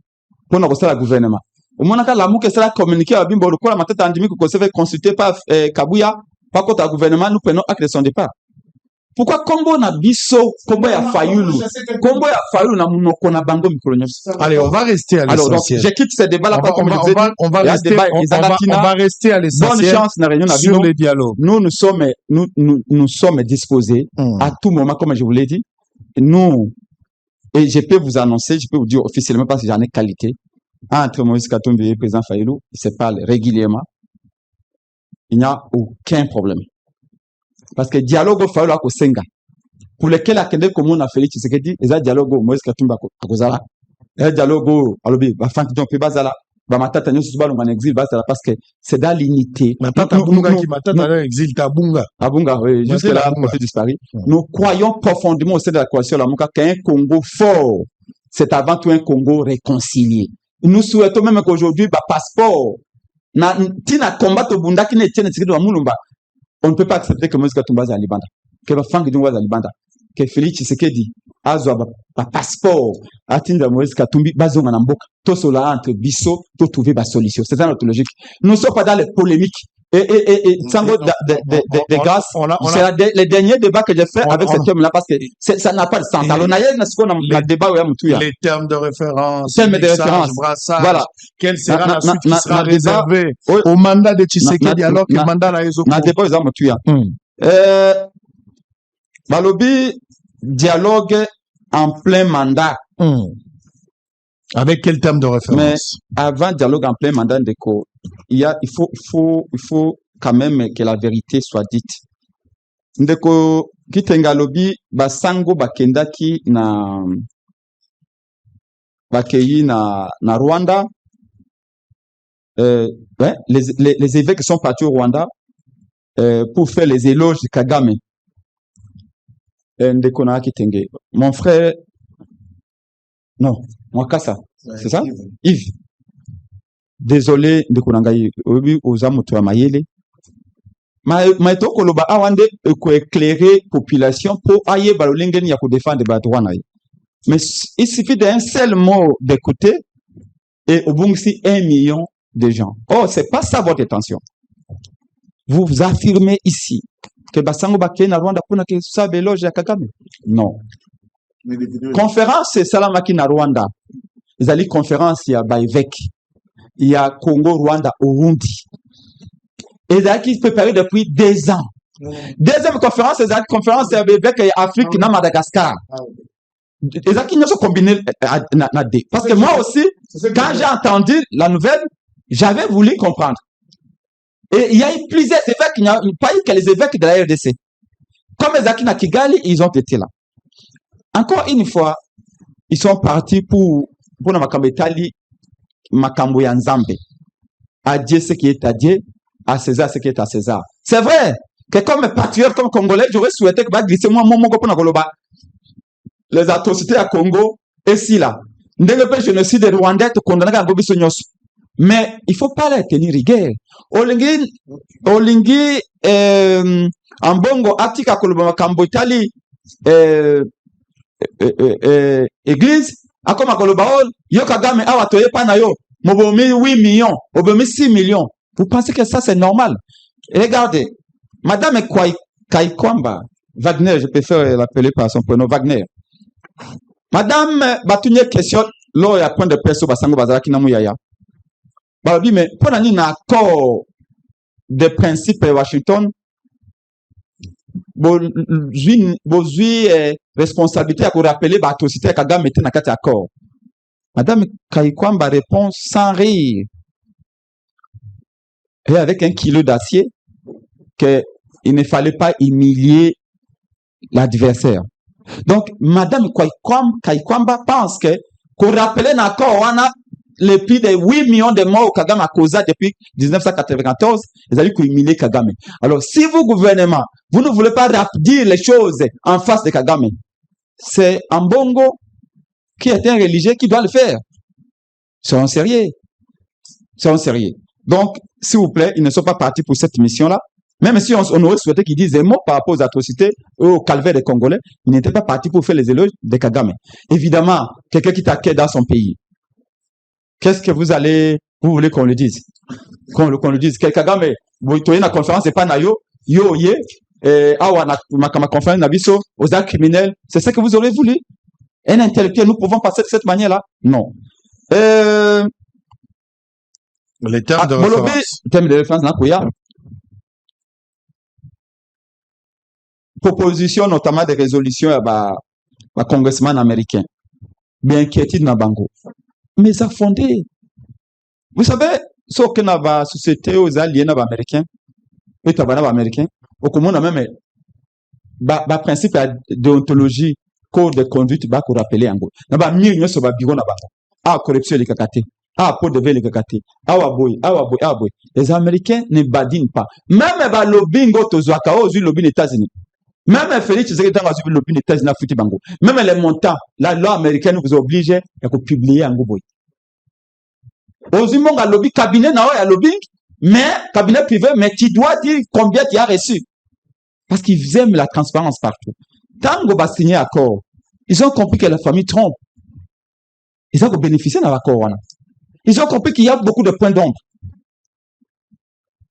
pour nous dans le gouvernement? Au moment où l'amour que ça communiqué à Bimbo, le quoi Matata Andimi que se fait consulter par Kabouya, pas contre le gouvernement, nous prenons acte de son départ. Pourquoi Combo na biso, Combo ya Fayoulou, Combo ya Fayoulou na munoko na bango mikolonyo. Allez, on va rester à l'essentiel. Alors, je quitte ce débat-là parce qu'on va rester à l'essentiel. Bonne chance, sur les dialogues. Nous sommes disposés à tout moment, comme je vous l'ai dit. Nous, et je peux vous annoncer, je peux vous dire officiellement parce que j'en ai qualité, entre Moïse Katumbi et le président Fayoulou, ils se parlent régulièrement. Il n'y a aucun problème. Parce que dialogue au Fayoulou à Senga, pour lequel la Kende commune a Félix Tshisekedi, ils ont dialogue au Moïse Katumbi à Kozala, ils ont dialogue au Alobi, Bafan Kidjon Bazala, Bamatata Nyo Subalou en exil, parce que c'est dans l'unité. Matata Bunga qui Matata en exil, Tabunga. Abunga, oui, jusque là, c'est disparu. Nous croyons profondément au sein de la coalition Lamuka qu'un Congo fort, c'est avant tout un Congo réconcilié. Nous souhaitons même qu'aujourd'hui, passeport, tina combattre au Bunda qui n'est tienne de Mulumba. On ne peut pas accepter que Moïse Katumbi à Libanda, que Bafang Kidjon à Libanda, que Félix Tshisekedi a un passeport, à Tinda Moïse Katumbi, Bazo Manamboka, tout cela entre Bisso, tout trouver la solution. C'est ça notre logique. Nous ne sommes pas dans les polémiques. Et sans de grâce, c'est les derniers débats que j'ai fait avec cet homme-là parce que ça n'a pas de sens. Alors, le débat les termes de référence, brassage, voilà. Quelle sera la suite qui sera réservée au mandat de Tshisekedi alors que le mandat n'a pas été Balobi, dialogue en plein mandat. Avec quel terme de référence? Mais avant dialogue en plein mandat, il faut quand même que la vérité soit dite. Ndeko kitengalobi basango bakendaki na Rwanda. Les évêques sont partis au Rwanda pour faire les éloges de Kagame. Ndeko na kitenge. Mon frère, non, Mwakasa, c'est ça? Yves. Désolé de Kunangaï, aux amoutouas Mayele. Maïto Koloba Awande, éclairer population pour aïe balolingen ya pour défendre Badouanaï. Mais il suffit d'un seul mot d'écouter et au bout ici 1 million de gens. Oh, c'est pas ça votre intention. Vous affirmez ici que Basango Baké na Rwanda pour que ça béloge ya Kagame. Non. Conférence, c'est Salamaki na Rwanda. Ils allaient conférence, il y a Baïvek. Il y a Congo, Rwanda, Urundi. Et ils allaient préparé depuis 2 ans. Deuxième conférence, c'est la conférence avec Afrique, na Madagascar. Ils allaient nous combiner parce que moi aussi, quand j'ai entendu la nouvelle, j'avais voulu comprendre. Et il y a eu plusieurs évêques, il n'y a pas eu que les évêques de la RDC. Comme les Akina Kigali, ils ont été là. Encore une fois, ils sont partis pour na makambo etali makambo ya Nzambe. À Dieu ce qui est à Dieu, à César ce qui est à César. C'est vrai que comme patriote, comme Congolais, j'aurais souhaité que va glisser moi mon moko na koloba les atrocités à Congo et si là. Ndenge pe génocide de Rwanda te condamné à gobiso nyos. Mais il faut pas les tenir rigueur. Olingi ambongo atika koloba makambo etali église akoma kolobaol yo Kagame awa toye pana yo mobomi 8 millions obomi 6 millions. Vous pensez que ça c'est normal? Et regardez, madame Kaikwamba Wagner, je préfère l'appeler par son prénom Wagner. Madame batunye question lo ya point de presse basango bazalaki na muyaya. Balobi mais pour nani na accord de principe Washington bozui responsabilité à rappeler l'atrocité à Kagame était dans cet accord. Madame Kaikwamba répond sans rire et avec 1 kilo d'acier qu'il ne fallait pas humilier l'adversaire. Donc, Madame Kaikwamba pense que qu'on rappelle l'accord, les plus de 8 millions de morts au Kagame à cause depuis 1994, ils ont humilié Kagame. Alors, si vous, gouvernement, vous ne voulez pas dire les choses en face de Kagame, c'est Ambongo qui est un religieux qui doit le faire. Soyons sérieux. Soyons sérieux. Donc, s'il vous plaît, ils ne sont pas partis pour cette mission-là. Même si on aurait souhaité qu'ils disent des mots par rapport aux atrocités et au calvaire des Congolais, ils n'étaient pas partis pour faire les éloges de Kagame. Évidemment, quelqu'un qui t'accueille dans son pays, qu'est-ce que vous voulez qu'on le dise? Qu'on le dise. Que Kagame, vous voyez la conférence, c'est pas Nayo, Yoye, ma conférence Nabiso, aux actes criminels, c'est ce que vous aurez voulu. Un intellectuel, nous pouvons passer de cette manière-là? Non. Les termes de référence. Termes de référence, proposition notamment des résolutions à congressman américain. Bien inquiétude na bango. Mais ça fondé. Vous savez, ce que la société aux alliés américains, et tabana américain, au commun même, principe de déontologie, code de conduite, qu'on rappelle en gros. N'a mis sur bureau na bango. Ah, corruption les kakate. Ah, pour de les kakate. Ah, boy. Les Américains ne badinent pas. Même lobbying aux lobby des États-Unis. Même Félix Tshisekedi dans le lobby des États-Unis à Futi Bango. Même les montants, la loi américaine vous oblige à publier en Goboy. Aux humains, à lobby cabinet, à lobbying, mais cabinet privé, mais tu dois dire combien tu as reçu. Parce qu'ils aiment la transparence partout. Tant qu'on va signer accord, ils ont compris que la famille trompe. Ils ont bénéficié de l'accord. Ils ont compris qu'il y a beaucoup de points d'ombre.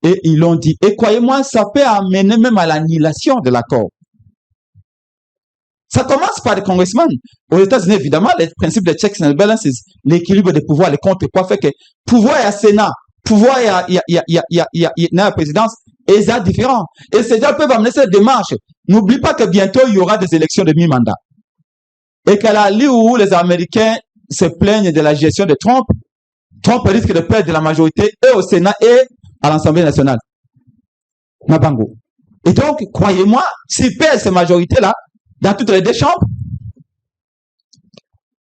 Et ils l'ont dit. Et croyez-moi, ça peut amener même à l'annulation de l'accord. Ça commence par les congressmen. Aux États-Unis, évidemment, les principes de checks and balances, l'équilibre des pouvoirs, les comptes, quoi fait que pouvoir et à Sénat, pouvoir et à la présidence, et ça différent. Et ces gens peuvent amener cette démarche. N'oublie pas que bientôt, il y aura des élections de mi-mandat. Et qu'à la lieu où les Américains se plaignent de la gestion de Trump, Trump risque de perdre la majorité et au Sénat et à l'Assemblée nationale. Nabango. Et donc, croyez-moi, s'ils perdent ces majorités-là, dans toutes les deux chambres,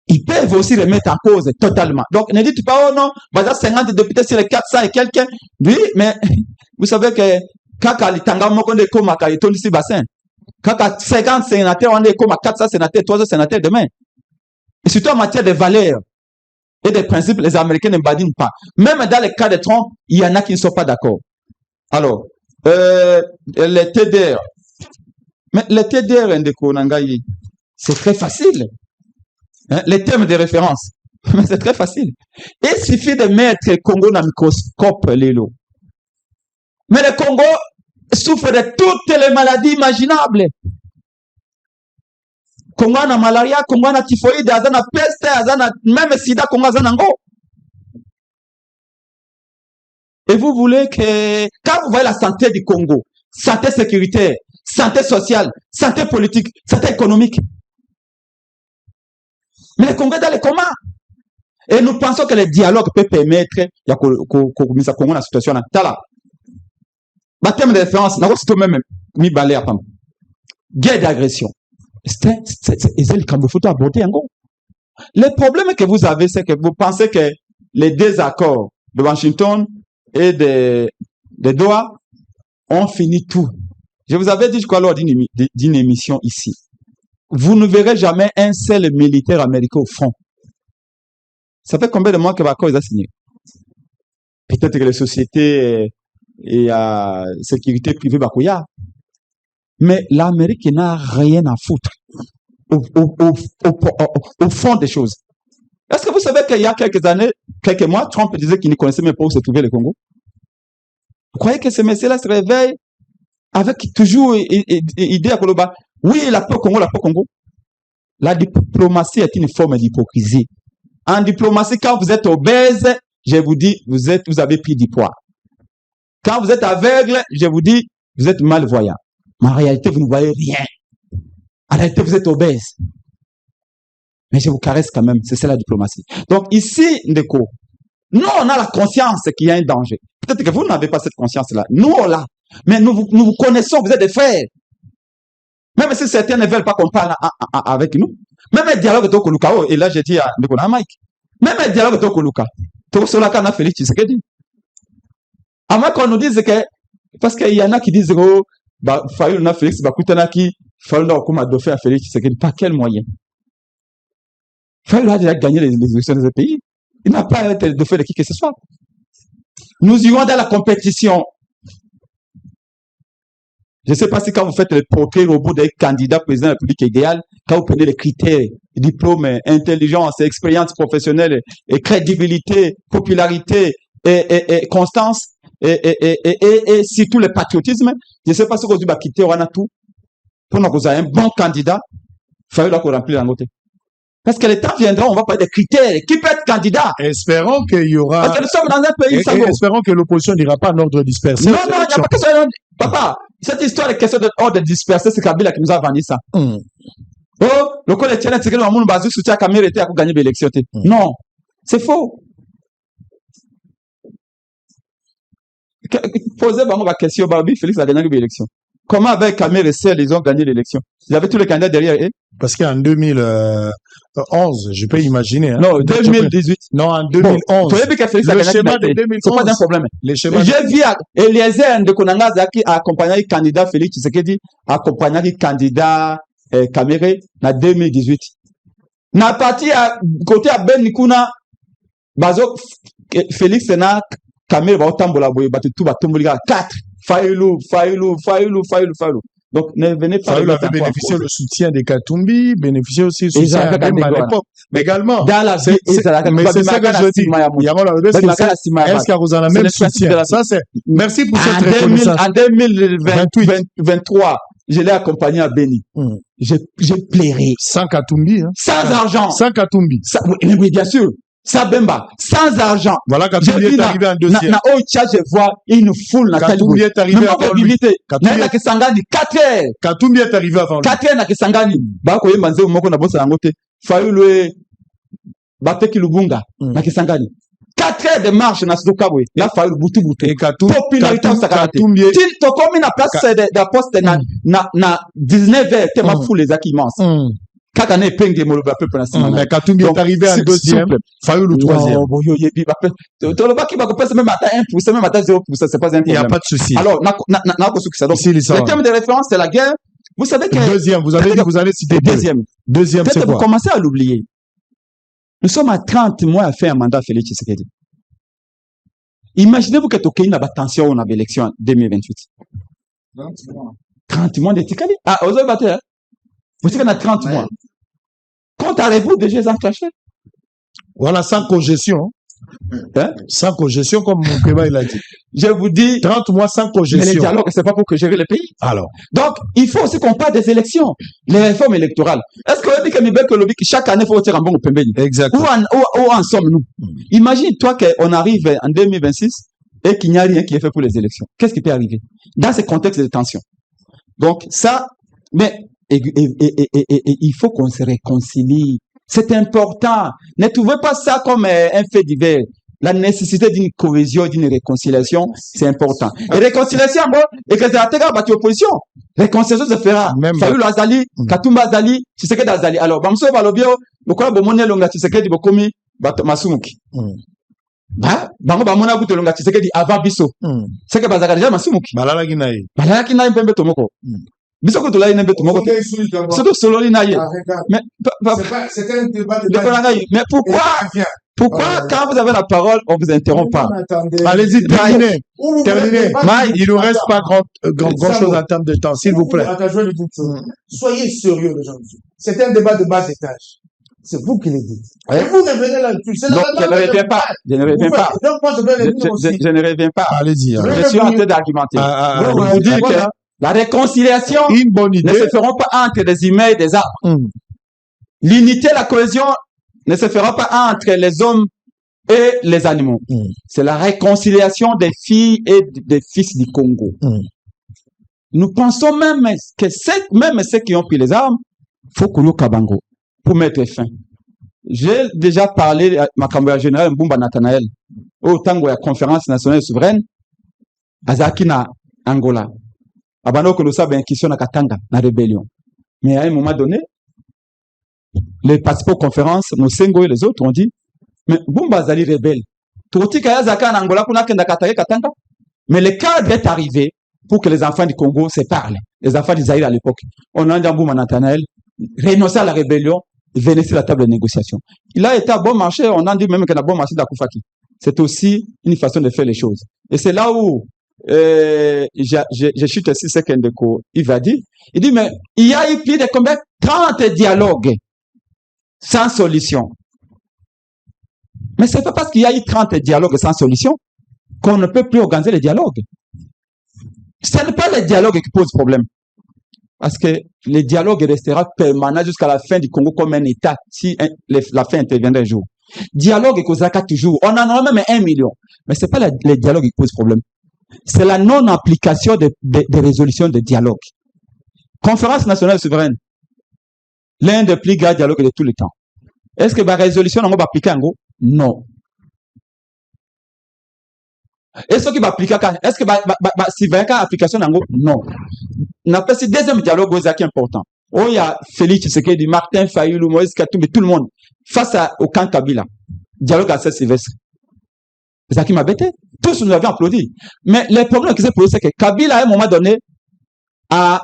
ils peuvent aussi remettre en cause totalement. Donc, ne dites pas, oh non, 50 députés sur les 400 et quelqu'un. Oui, mais vous savez que quand il y a bassin, quand 50 sénateurs, on est comme 400 sénateurs, 300 sénateurs demain. Et surtout en matière de valeurs et de principes, les Américains ne badinent pas. Même dans le cas de Trump, il y en a qui ne sont pas d'accord. Alors, les TDR. Mais les TDR, c'est très facile. Hein? Les termes de référence, mais c'est très facile. Il suffit de mettre le Congo dans le microscope, Lélo. Mais le Congo souffre de toutes les maladies imaginables. Congo a malaria, Congo a typhoïde, a peste, même sida, Congo a nango. Et vous voulez que, quand vous voyez la santé du Congo, santé sécuritaire, santé sociale, santé politique, santé économique. Mais le Congo est dans les comas. Et nous pensons que le dialogue peut permettre de Congo la situation là. Tala. Baptême de référence, n'a pas même mis balai à Pam. Guerre d'agression. C'est le camp faut aborder en gros. Le problème que vous avez, c'est que vous pensez que les désaccords de Washington et de Doha ont fini tout. Je vous avais dit, je crois, lors d'une émission ici. Vous ne verrez jamais un seul militaire américain au front. Ça fait combien de mois que l'accord a signé? Peut-être que les sociétés et la sécurité privée Bakoya. Mais l'Amérique n'a rien à foutre au fond des choses. Est-ce que vous savez qu'il y a quelques années, quelques mois, Trump disait qu'il ne connaissait même pas où se trouvait le Congo? Vous croyez que ce monsieur-là se réveille avec toujours idée à Koloba? Oui, la paix au Congo, la paix au Congo. La diplomatie est une forme d'hypocrisie. En diplomatie, quand vous êtes obèse, je vous dis, vous avez pris du poids. Quand vous êtes aveugle, je vous dis, vous êtes malvoyant. Mais en réalité, vous ne voyez rien. En réalité, vous êtes obèse. Mais je vous caresse quand même. C'est ça la diplomatie. Donc ici, Ndeko, nous, on a la conscience qu'il y a un danger. Peut-être que vous n'avez pas cette conscience-là. Nous, on l'a. Mais nous vous connaissons, vous êtes des frères. Même si certains ne veulent pas qu'on parle avec nous. Même un dialogue de Kolukao, et là, j'ai dit à Ndeko Mike, Même un dialogue de Koluka. Tout cela qu'on a Félix Tshisekedi. À moins qu'on nous dise que, parce qu'il y en a qui disent, oh, bah, Fayou na Félix, bah, Koutanaki, Fayou na Okuma Dofé à Félix Tshisekedi. Par quel moyen? Fayou a déjà gagné les élections de ce pays. Il n'a pas été Dofé de qui que ce soit. Nous irons dans la compétition. Je ne sais pas si quand vous faites le portrait au bout des candidats président de la République idéale, quand vous prenez les critères, diplôme, intelligence, expérience professionnelle, et crédibilité, popularité, et constance, et surtout le patriotisme, je ne sais pas si vous avez quitter on a tout. Pour nous avoir un bon candidat, il faut remplir la note. Parce que le temps viendra, on va parler des critères. Qui peut être candidat? Espérons qu'il y aura. Parce que nous sommes dans un pays espérons que l'opposition n'ira pas en ordre dispersé. Non, il n'y a pas question de. Papa, cette histoire est question d'ordre dispersé, c'est Kabila qui nous a vendu ça. Oh, le coup de Tchèque, c'est que nous avons soutien à Kamir était à gagner l'élection. Non, c'est faux. Posez-moi la question, Babi, Félix a gagné l'élection. Comment avec Kamir et Sel, ils ont gagné l'élection? Il y avait tous les candidats derrière eux. Parce qu'en 2011, je peux imaginer. Hein, non, 2018. Non, en 2011. Bon, le schéma de 2011. C'est pas un problème. J'ai vu Eliezer de Konanga qui a accompagné le candidat Félix Tshisekedi, accompagné le candidat Kamere en 2018. Na parti à côté à Ben Nikuna, Bazo Félix na Kamere va tambola boye batu tout va tomber 4. Failou. Donc, ne venez pas. Failou avait bénéficié le soutien des Katumbi, bénéficié aussi du soutien à l'époque. Mais également, mais c'est ça que je dis. Est-ce qu'il y a le même soutien? Ça, c'est, merci pour cette reconnaissance. En 2023, je l'ai accompagné à Beni. J'ai pleuré. Sans Katumbi, hein. Sans argent. Sans Katumbi. Oui, bien sûr. Sabemba, sans argent. Voilà, Katumbi est arrivé en deuxième. Na Oicha, je vois une foule. Katumbi est arrivé avant lui. Katumbi est Kisangani, 4 heures. Katumbi est arrivé avant lui. 4 heures na Kisangani. Bako yemanze umoko na bosa yangote. Fayulu Bateki Lubunga na Kisangani. 4 heures de marche na Sudokabwe. La Fayulu butu. Et Katumbi. Popularité au Sakarate. Til tokomi na place de poste na 19 heures. Tema foule les acquis immenses. Mais Katumbi est arrivé en deuxième, Fayou le troisième. C'est pas un problème. Il n'y a pas de souci. Alors, le thème de référence, c'est la guerre. Vous savez que. Deuxième, vous avez dit que vous allez citer deuxième. Deuxième, c'est quoi? Vous commencez à l'oublier. Nous sommes à 30 mois à faire un mandat Félix Tshisekedi. Imaginez-vous que tu as une tension en élection en 2028. 30 mois de Tikali. Ah, vous avez battu, hein? Vous savez qu'on a 30 mois. Quand avez-vous déjà enclenché? Voilà, sans congestion. Hein? Sans congestion, comme mon Kéba il a dit. Je vous dis. 30 mois sans congestion. Mais les dialogues, c'est pas pour que gérer le pays. Alors. Donc, il faut aussi qu'on parle des élections. Les réformes électorales. Est-ce que vous dites que chaque année, il faut tirer un bon au Pembeni? Exactement. Où en sommes-nous? Imagine-toi qu'on arrive en 2026 et qu'il n'y a rien qui est fait pour les élections. Qu'est-ce qui peut arriver? Dans ce contexte de tension. Donc, ça, mais, il faut qu'on se réconcilie. C'est important. Ne trouvez pas ça comme un fait divers. La nécessité d'une cohésion, d'une réconciliation, c'est important. Et réconciliation, bon, et que ça a battu l'opposition. Réconciliation se fera. Fayulu Azali, Katumba Azali, Tshisekedi Azali. Alors, Bamso Balobio, le quoi, Bomone Longa Tshisekedi Bokomi, Masumuki. Bango bamona kuto longa Tshisekedi avant biso. C'est que bazaka déjà Masumuki. Balala Kinaï. Balala Kinaï Pembe Tomoko. Biso ko tolai nembe tomoko. C'est de solo linaye. Mais c'était un débat de mais pourquoi quand vous avez la parole, on vous interrompt pas? Allez-y, terminez. Il ne reste pas grand chose en termes de temps, s'il vous plaît. Soyez sérieux, les gens. C'est un débat de bas étage. C'est vous qui le dites. Et vous revenez là-dessus. Non, je ne reviens pas. Je ne reviens pas. Allez-y. Je suis en train d'argumenter. Vous dites que la réconciliation ne se fera pas entre les humains et des arbres. L'unité, la cohésion ne se fera pas entre les hommes et les animaux. C'est la réconciliation des filles et des fils du Congo. Nous pensons même que même ceux qui ont pris les armes, faut qu'on Kabango pour mettre fin. J'ai déjà parlé à ma camarade générale Mbumba Nathanaël au tango de la conférence nationale souveraine à Zakina, Angola. Abano que nous savons qui sont à Katanga, la rébellion. Mais à un moment donné, les participants aux conférences, Moussengo et les autres ont dit, Mais Bumba Zali rebelle. Toti Kaya Zaka en Angola, kuna kenda katake katanga. Mais le cadre est arrivé pour que les enfants du Congo se parlent. Les enfants d'Israël à l'époque. On a dit à Bouma Nathanaël, renoncer à la rébellion, venez sur la table de négociation. Il a été à bon marché, on a dit même qu'il a bon marché d'Akoufaki. C'est aussi une façon de faire les choses. Et c'est là où je chute aussi ce qu'Endeko il va dire. Il dit, mais il y a eu plus de combien 30 dialogues sans solution. Mais c'est pas parce qu'il y a eu 30 dialogues sans solution qu'on ne peut plus organiser les dialogues. Ce n'est pas les dialogues qui posent problème. Parce que le dialogue restera permanent jusqu'à la fin du Congo comme un État, si la fin interviendrait un jour. Dialogue et Kozaka toujours. On en aura même 1 million. Mais c'est pas les dialogues qui posent problème. C'est la non-application des résolutions de dialogue. Conférence nationale souveraine. L'un des plus grands dialogues de tous les temps. Est-ce que la résolution va appliquer en gros? Non. Est-ce qu'il va appliquer? Est-ce que si va y application en gros? Non. On appelle ce deuxième dialogue qui est important. Oh, il y a Félix Tshisekedi, Martin Fayulu, Moïse Katumbi, tout le monde. Face au camp Kabila. Dialogue à Sylvestre. C'est ça qui m'a bêté. Tous nous avions applaudi. Mais le problème qui s'est posé, c'est que Kabila, à un moment donné, a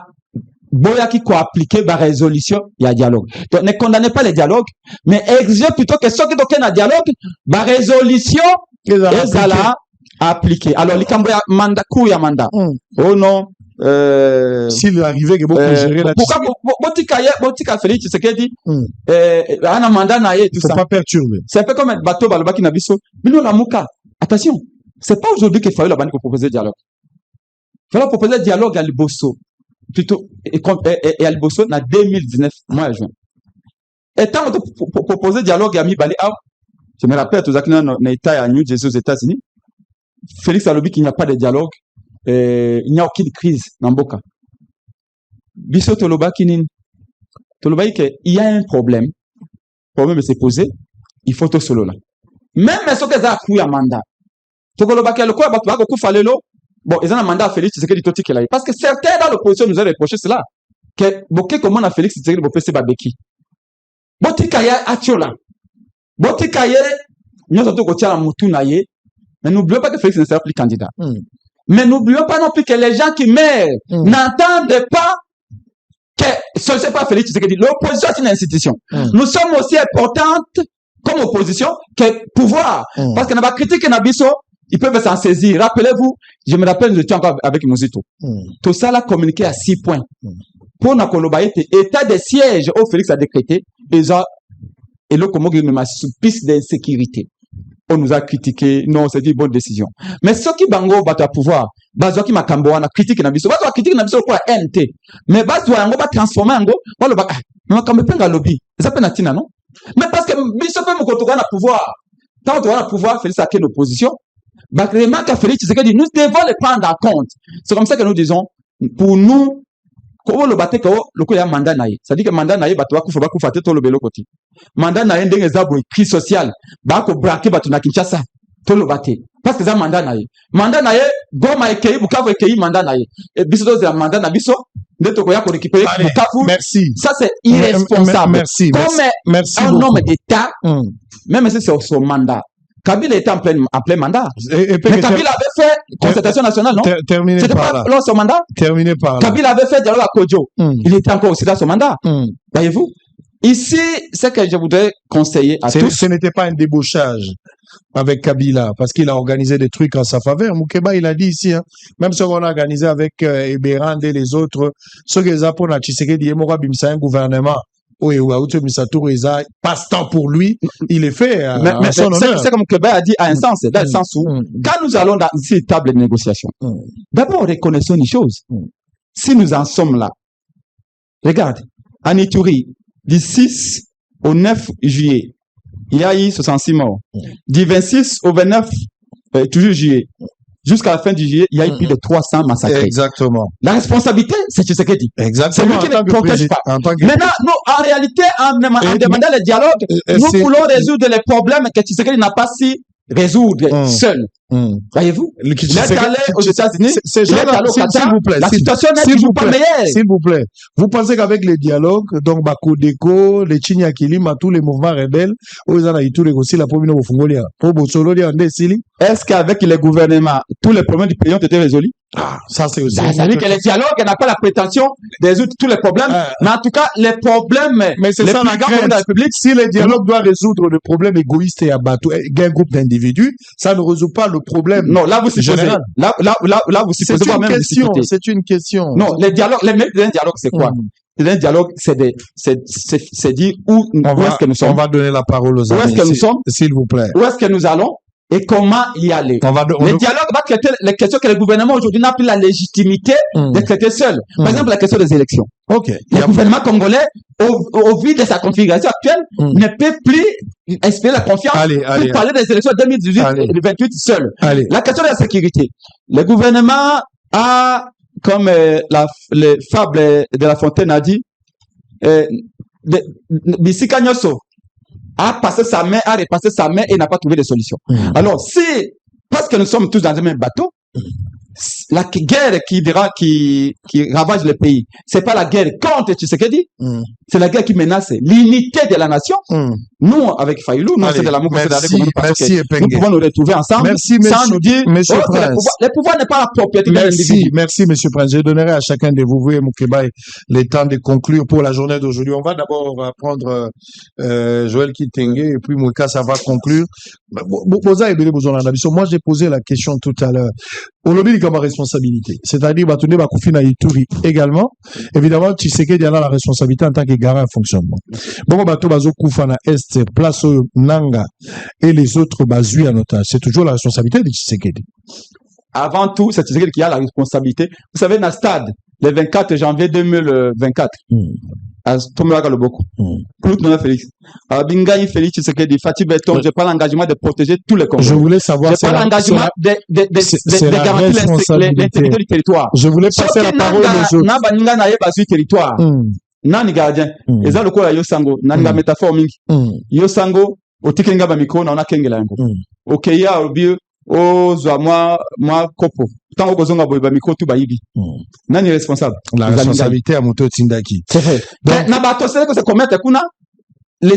Boyaki qui a appliqué la résolution, il y a dialogue. Donc, ne condamnez pas les dialogues, mais exigez plutôt que ceux qui ont un dialogue, la résolution, ils allent appliquer. Alors, les Cambouya mandat, coup ya mandat. Oh non. S'il arrivait que beaucoup gérer la Botika Félix Tshisekedi, un mandat naïe, tout ça. Faut pas perturber. C'est un peu comme un bateau, balobaki nabiso. Bino la mouka. Attention. C'est pas aujourd'hui qu'il fallait la bande proposer dialogue. Il fallait proposer dialogue à Liboso. Plutôt, et à Liboso, en 2019, mois de juin. Et tant que proposer dialogue à Mibali, je me rappelle, tout ça, dans l'État à New Jersey aux États-Unis, Félix a lobby qu'il n'y a pas de dialogue, il n'y a aucune crise dans Mboka. Biso Toloba Kinin. Toloba il y a un problème s'est posé, il faut tout solo là. Même ceux qui ont un mandat. Toloba qui a le quoi, bon, ils ont un mandat à Félix Tshisekedi Toti qui l'a. Parce que certains dans l'opposition nous ont reproché cela. Que, Boké, comment on a Félix Tshisekedi Bopé Babeki. Botikaya Atiola. Botikaya, nous avons tout côté à Moutunaye. Mais n'oublions pas que Félix ne sera plus candidat. Mais n'oublions pas non plus que les gens qui meurent n'entendent pas que ce n'est pas Félix Tshisekedi. L'opposition, c'est une institution. Nous sommes aussi importantes comme opposition que pouvoir. Parce que dans la critique Nabiso, ils peuvent s'en saisir. Rappelez-vous, je me rappelle, nous étions encore avec Mouzito. Tout ça l'a communiqué à 6 points. Pour Nakolobaïte, état de siège où Félix a décrété, et le Congo m'a sous piste d'insécurité. On nous a critiqué, non, c'est une bonne décision. Mais ceux qui bango battent à pouvoir, bazo qui m'a camboana critique Nabiso, bazo critique Nabiso quoi NT. Mais bazo yango va transformer yango, va le baka. Mais quand me penga lobby, ça peut natina non? Mais parce que biso peut me kotoka na pouvoir. Quand on a le pouvoir, Félix a quelle opposition? Bah, vraiment, Félix Tshisekedi, nous devons les prendre en compte. C'est comme ça que nous disons, pour nous, comment le battre, le coup, il y a mandat naïe. C'est-à-dire que mandat naïe, bah, tu vas koufa tout le bélo côté. Mandat naïe, ndenge zabo, crise sociale, bah, ko braquer, bah, tu n'as Kinshasa, tout le battre. Parce que c'est un mandat naïe. Mandat naïe, goma ekei, bukavu ekei, mandat naïe. Et biso, c'est un mandat nabiso, ndetoko ya ko récupérer bukavu. Merci. Ça, c'est irresponsable. Merci. Comme un homme d'État, même si c'est son mandat. Kabila était en plein mandat. Mais Kabila avait fait concertation nationale, non? C'était pas là son mandat? Terminé par là. Kabila avait fait dialogue à Kodjo. Il était encore aussi dans son mandat. Voyez-vous? Ici, ce que je voudrais conseiller à tous. Ce n'était pas un débauchage avec Kabila, parce qu'il a organisé des trucs en sa faveur. Moukeba, il a dit ici, hein, même ce qu'on a organisé avec Eberand et les autres, ce que les Apôtres ont Tshisekedi, c'est un gouvernement. Oui, passe-temps pour lui, il est fait à son honneur. C'est comme Québec a dit à un sens, dans le sens où, quand nous allons dans cette table de négociation, d'abord reconnaissons une chose. Si nous en sommes là, regarde, en Ituri, du 6 au 9 juillet, il y a eu 66 morts. Du 26 au 29, toujours juillet, jusqu'à la fin du juillet, il y a eu plus de 300 massacres. Exactement. La responsabilité, c'est Tshisekedi. Exactement. C'est lui qui ne protège pas. Maintenant, nous, en réalité, en demandant le dialogue, nous voulons résoudre les problèmes que Tshisekedi n'a pas su résoudre seul. Voyez-vous? Il est allé aux États-Unis, il est allé au Qatar, la situation n'est toujours pas meilleure. S'il vous plaît, vous pensez qu'avec les dialogues, donc Bakodeko, les Chinyakilima, tous les mouvements rebelles, est-ce qu'avec les gouvernements, tous les problèmes du pays ont été résolus? Ah, ça c'est aussi. Ça veut dire que les dialogues n'a pas la prétention de résoudre tous les problèmes, mais en tout cas, les problèmes, mais c'est ça la crainte de la République. Si les dialogues doivent résoudre le problème égoïste et abattu d'un groupe d'individus, ça ne résout pas le problème. Non, là vous supposez. Là vous supposez pas même. C'est une question. Non, les dialogues, les mecs d'un dialogue, c'est quoi? Un dialogue, c'est dire où est-ce que nous sommes. On va donner la parole aux amis. Où est-ce que nous sommes? S'il vous plaît. Où est-ce que nous allons? Et comment y aller? Le dialogue va traiter les questions que le gouvernement aujourd'hui n'a plus la légitimité de traiter seul. Par exemple, la question des élections. Le gouvernement congolais, au vu de sa configuration actuelle, ne peut plus espérer la confiance pour parler des élections 2018 et 2028 seul. La question de la sécurité. Le gouvernement a, comme les fables de La Fontaine a dit, Bissika Nyoso a passé sa main, a repassé sa main et n'a pas trouvé de solution. Alors, parce que nous sommes tous dans le même bateau, la guerre qui ravage le pays, c'est pas la guerre contre Tshisekedi, c'est la guerre qui menace l'unité de la nation. Nous, avec Fayoulou, nous, c'est de l'amour nous pouvons nous retrouver ensemble sans nous dire le pouvoir n'est pas la propriété de l'individu. Merci, monsieur Prince. Je donnerai à chacun de vous, et Moukébaï, le temps de conclure pour la journée d'aujourd'hui. On va d'abord prendre Joël Kitenge et puis Mouika, ça va conclure. Moi, j'ai posé la question tout à l'heure. On l'a dit comme responsabilité. C'est-à-dire, Batoune Bakoufi Ituri également. Évidemment, Tshisekedi a la responsabilité en tant que garant de fonctionnement. Bon, Bato Bazo Koufana Est, Place Nanga et les autres Bazui en otage. C'est toujours la responsabilité de Tshisekedi. Avant tout, c'est Tshisekedi qui a la responsabilité. Vous savez, dans le stade, le 24 janvier 2024, à Tomoraga Loboko, Claude Noël Félix, à Bingaï Félix Tshisekedi, Fatih Beton, je prends l'engagement de protéger tous les Congolais. Je voulais savoir je prends l'engagement de garantir l'intégrité du territoire. Je voulais passer la parole aux autres. Nabaninga na yeba sur territoire. Nani gardien. Eza lokola yosango, nani ga métaphore mingi. Yosango, otikenga ba micro na ona kengela yango. Okeya obio ozwa moi kopo. Tant que vous avez micro tout baïbi. Nani responsable? La responsabilité à Moto Tindaki. C'est vrai. Mais Nabato, c'est que c'est comment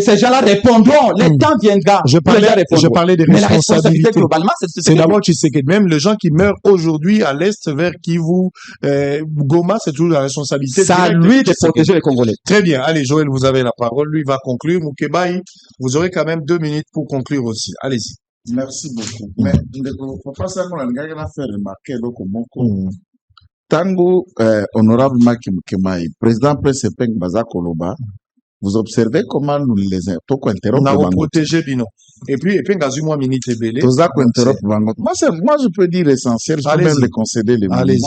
ces gens-là répondront. Le temps viendra. Je parlais des responsabilités. Mais la responsabilité globalement, c'est d'abord Tshisekedi. Même les gens qui meurent aujourd'hui à l'est vers Kivu, Goma, c'est toujours la responsabilité. C'est à lui de protéger les Congolais. Très bien. Allez, Joël, vous avez la parole. Lui va conclure. Moukébaï, vous aurez quand même 2 minutes pour conclure aussi. Allez-y. Merci beaucoup. Mais faut pas ça qu'on a fait remarquer donc mon Tango honorable Maki Mukemai, président PSPN Baza Koloba, vous observez comment nous les toko interrompre. On a protégé Bino. Et puis Gazuma Minute Belé. Tozako interrompre Bangot. Moi je peux dire l'essentiel, je peux même les concéder les mots. Allez-y.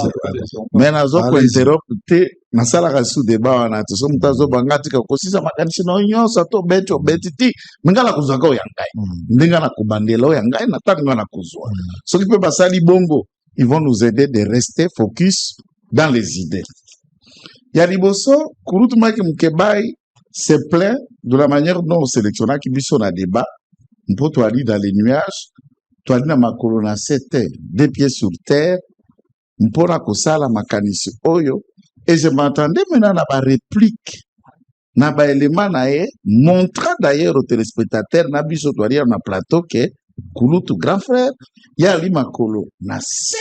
Mais nazoko interrompre te nasala sous débat wana to somo tazo bangati ka kosisa makanisi no nyonso to beto betiti ngala kuzaka yangai. Ndinga na kubandela yangai na tanga na kuzwa. Ce qui peut passer bongo, ils vont nous aider de rester focus dans les idées. Yaliboso Kurutu Maki Mukebai se plaint de la manière dont on sélectionne qui vit sur un débat. On peut toi aller dans les nuages, toi aller dans ma colonne 7 2 pieds sur terre, on peut la kosala makanisi oyo. Et je m'entendais maintenant à ma réplique, na ba élément nae, montrant d'ailleurs aux téléspectateurs, na biso toi aller na plateau que Kulutu grand frère, ya li makolo na se,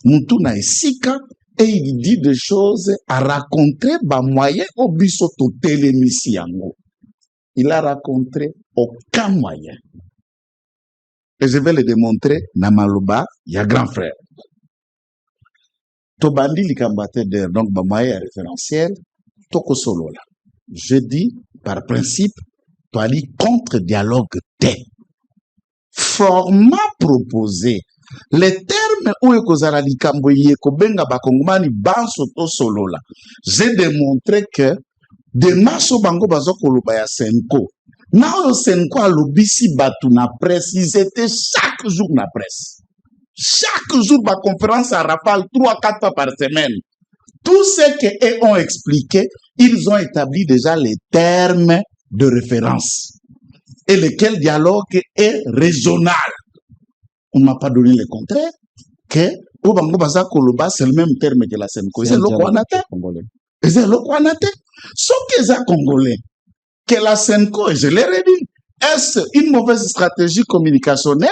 mutu na esika. Et il dit des choses à raconter, bah, moyen, au biso to télémissiango. Il a raconté aucun moyen. Et je vais le démontrer, Namaloba, il y a grand frère. Tobandi likambate der, donc, bah, moyen référentiel, toko solo là. Je dis, par principe, tu as dit contre-dialogue T. Format proposé. Les termes où ekozala likambo yeko benga bakongomani banso to solola. J'ai démontré que demaso bango bazo koloba ya Senko. Na oyo Senko alobisi batu na presse, ils étaient chaque jour na presse. Chaque jour ba conférence à rafale 3-4 fois par semaine. Tout ce qu'ils ont expliqué, ils ont établi déjà les termes de référence. Et lequel dialogue est régional. on m'a pas donné le contraire, que Obango Baza Koloba, c'est le même terme que la Senko. C'est le Kwanate. C'est le Kwanate. Ce que les Congolais, que la Senko, et je l'ai redit, est-ce une mauvaise stratégie communicationnelle?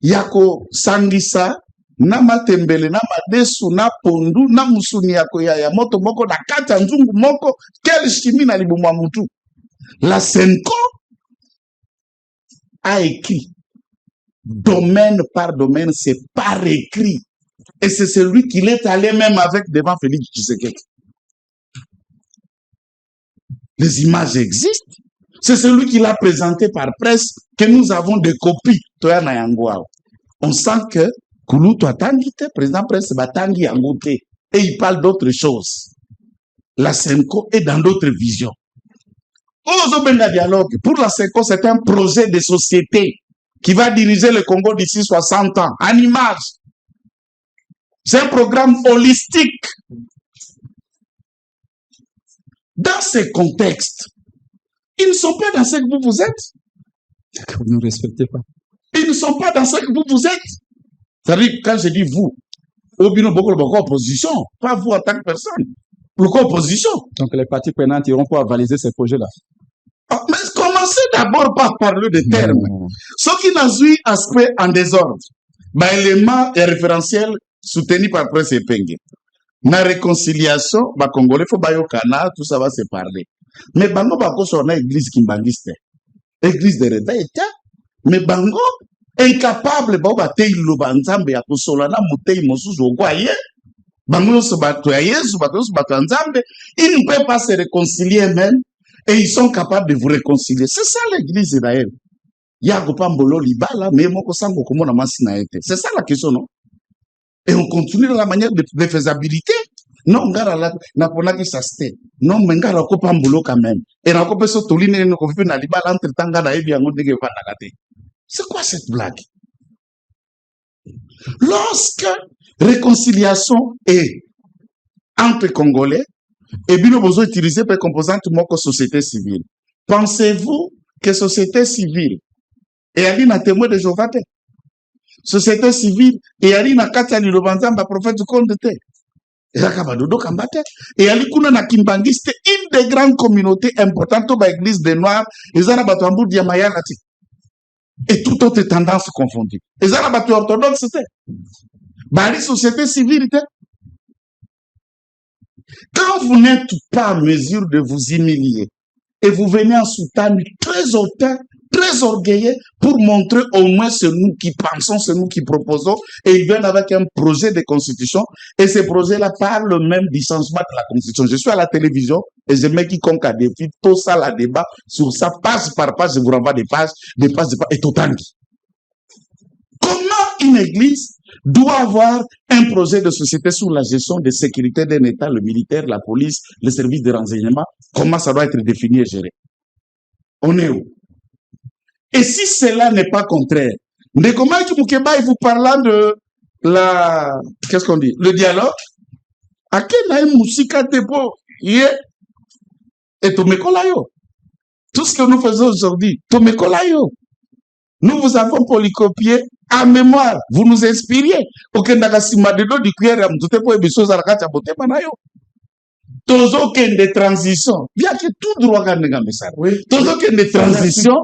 Yako Sangisa, na matembele, na madesu, na pondu, na musuni yako ya moto moko, na kata nzungu moko, quel chimie na libumwa mutu. La Senko a écrit, domaine par domaine, c'est par écrit. Et c'est celui qui est allé même avec devant Félix Tshisekedi. Les images existent. C'est celui qui l'a présenté par presse que nous avons des copies. On sent que Kouloutou a tangité, président presse Batangi Yangote. Et il parle d'autres choses. La Senko est dans d'autres visions. Dialogue. Pour la Senko, c'est un projet de société qui va diriger le Congo d'ici 60 ans. En image. C'est un programme holistique. Dans ces contextes, ils ne sont pas dans ce que vous êtes. Vous ne respectez pas. Ils ne sont pas dans ce que vous êtes. C'est-à-dire, quand je dis vous, Obino Boko opposition, pas vous en tant que personne. Pourquoi opposition? Donc les parties prenantes iront pour avaliser ces projets-là. Ah, mais commencez d'abord par parler de termes. Ce qui n'a eu aspect en désordre. L'élément et référentiel soutenu par Prince Epenge. La réconciliation, Congolais, il faut Kana, tout ça va se parler. Mais Bango Bako sur une église qui m'angiste. Église de réveil, mais Bango, incapable, Baba Tei Lubanzambe, à Kusolana, Mutei Mosus, au Guaye, Bango se battu à Yesu, se battu à Nzambe, ils ne peuvent pas se réconcilier même, et ils sont capables de vous réconcilier. C'est ça l'église d'Israël. Yagopambolo Libala, mais Moko Sango Komona Masinaete. C'est ça la question, non? Et on continue dans la manière de faisabilité. Non, ngara na pona ki saste. Non, ngara ko pambulo quand même. Et na ko peso toline no ko fi na libala entre tanga na ebi yango ndenge va nakate. C'est quoi cette blague? Lorsque réconciliation est entre Congolais, et bien nous besoin utiliser pour composante moko société civile. Pensez-vous que société civile et ali na témoin de Jéhovah? Société civile et ali na kati li lobanzamba prophète du compte te et la kabadodo kambate et ali kuna na kimbangiste une des grandes communautés importantes ba église des noirs les ana bato ambu dia mayarati et toute autre tendance confondue les ana bato orthodoxe te bali société civile te. Quand vous n'êtes pas en mesure de vous humilier et vous venez en soutane très hautain, très orgueilleux pour montrer au moins c'est nous qui pensons, c'est nous qui proposons, et ils viennent avec un projet de constitution, et ce projet-là parle même du changement de la constitution. Je suis à la télévision, et je mets quiconque a des filles, tout ça, la débat, sur ça, page par page, je vous renvoie des pages, et tout en dit. Comment une église doit avoir un projet de société sur la gestion de sécurité d'un État, le militaire, la police, les services de renseignement, comment ça doit être défini et géré? On est où? Et si cela n'est pas contraire, mais comment Mukeba vous parlant de la, qu'est-ce qu'on dit, le dialogue, à quel naïm musika tepo, et Tomekolayo. Tout ce que nous faisons aujourd'hui, Tomekolayo. Nous vous avons polycopié en mémoire. Vous nous inspiriez. Aucun d'agasima de dos du cuir à m'outé pour ébisso à la carte à boté panayo. Tous aucun de transition. Bien que tout droit à néga message. Tous aucun de transition.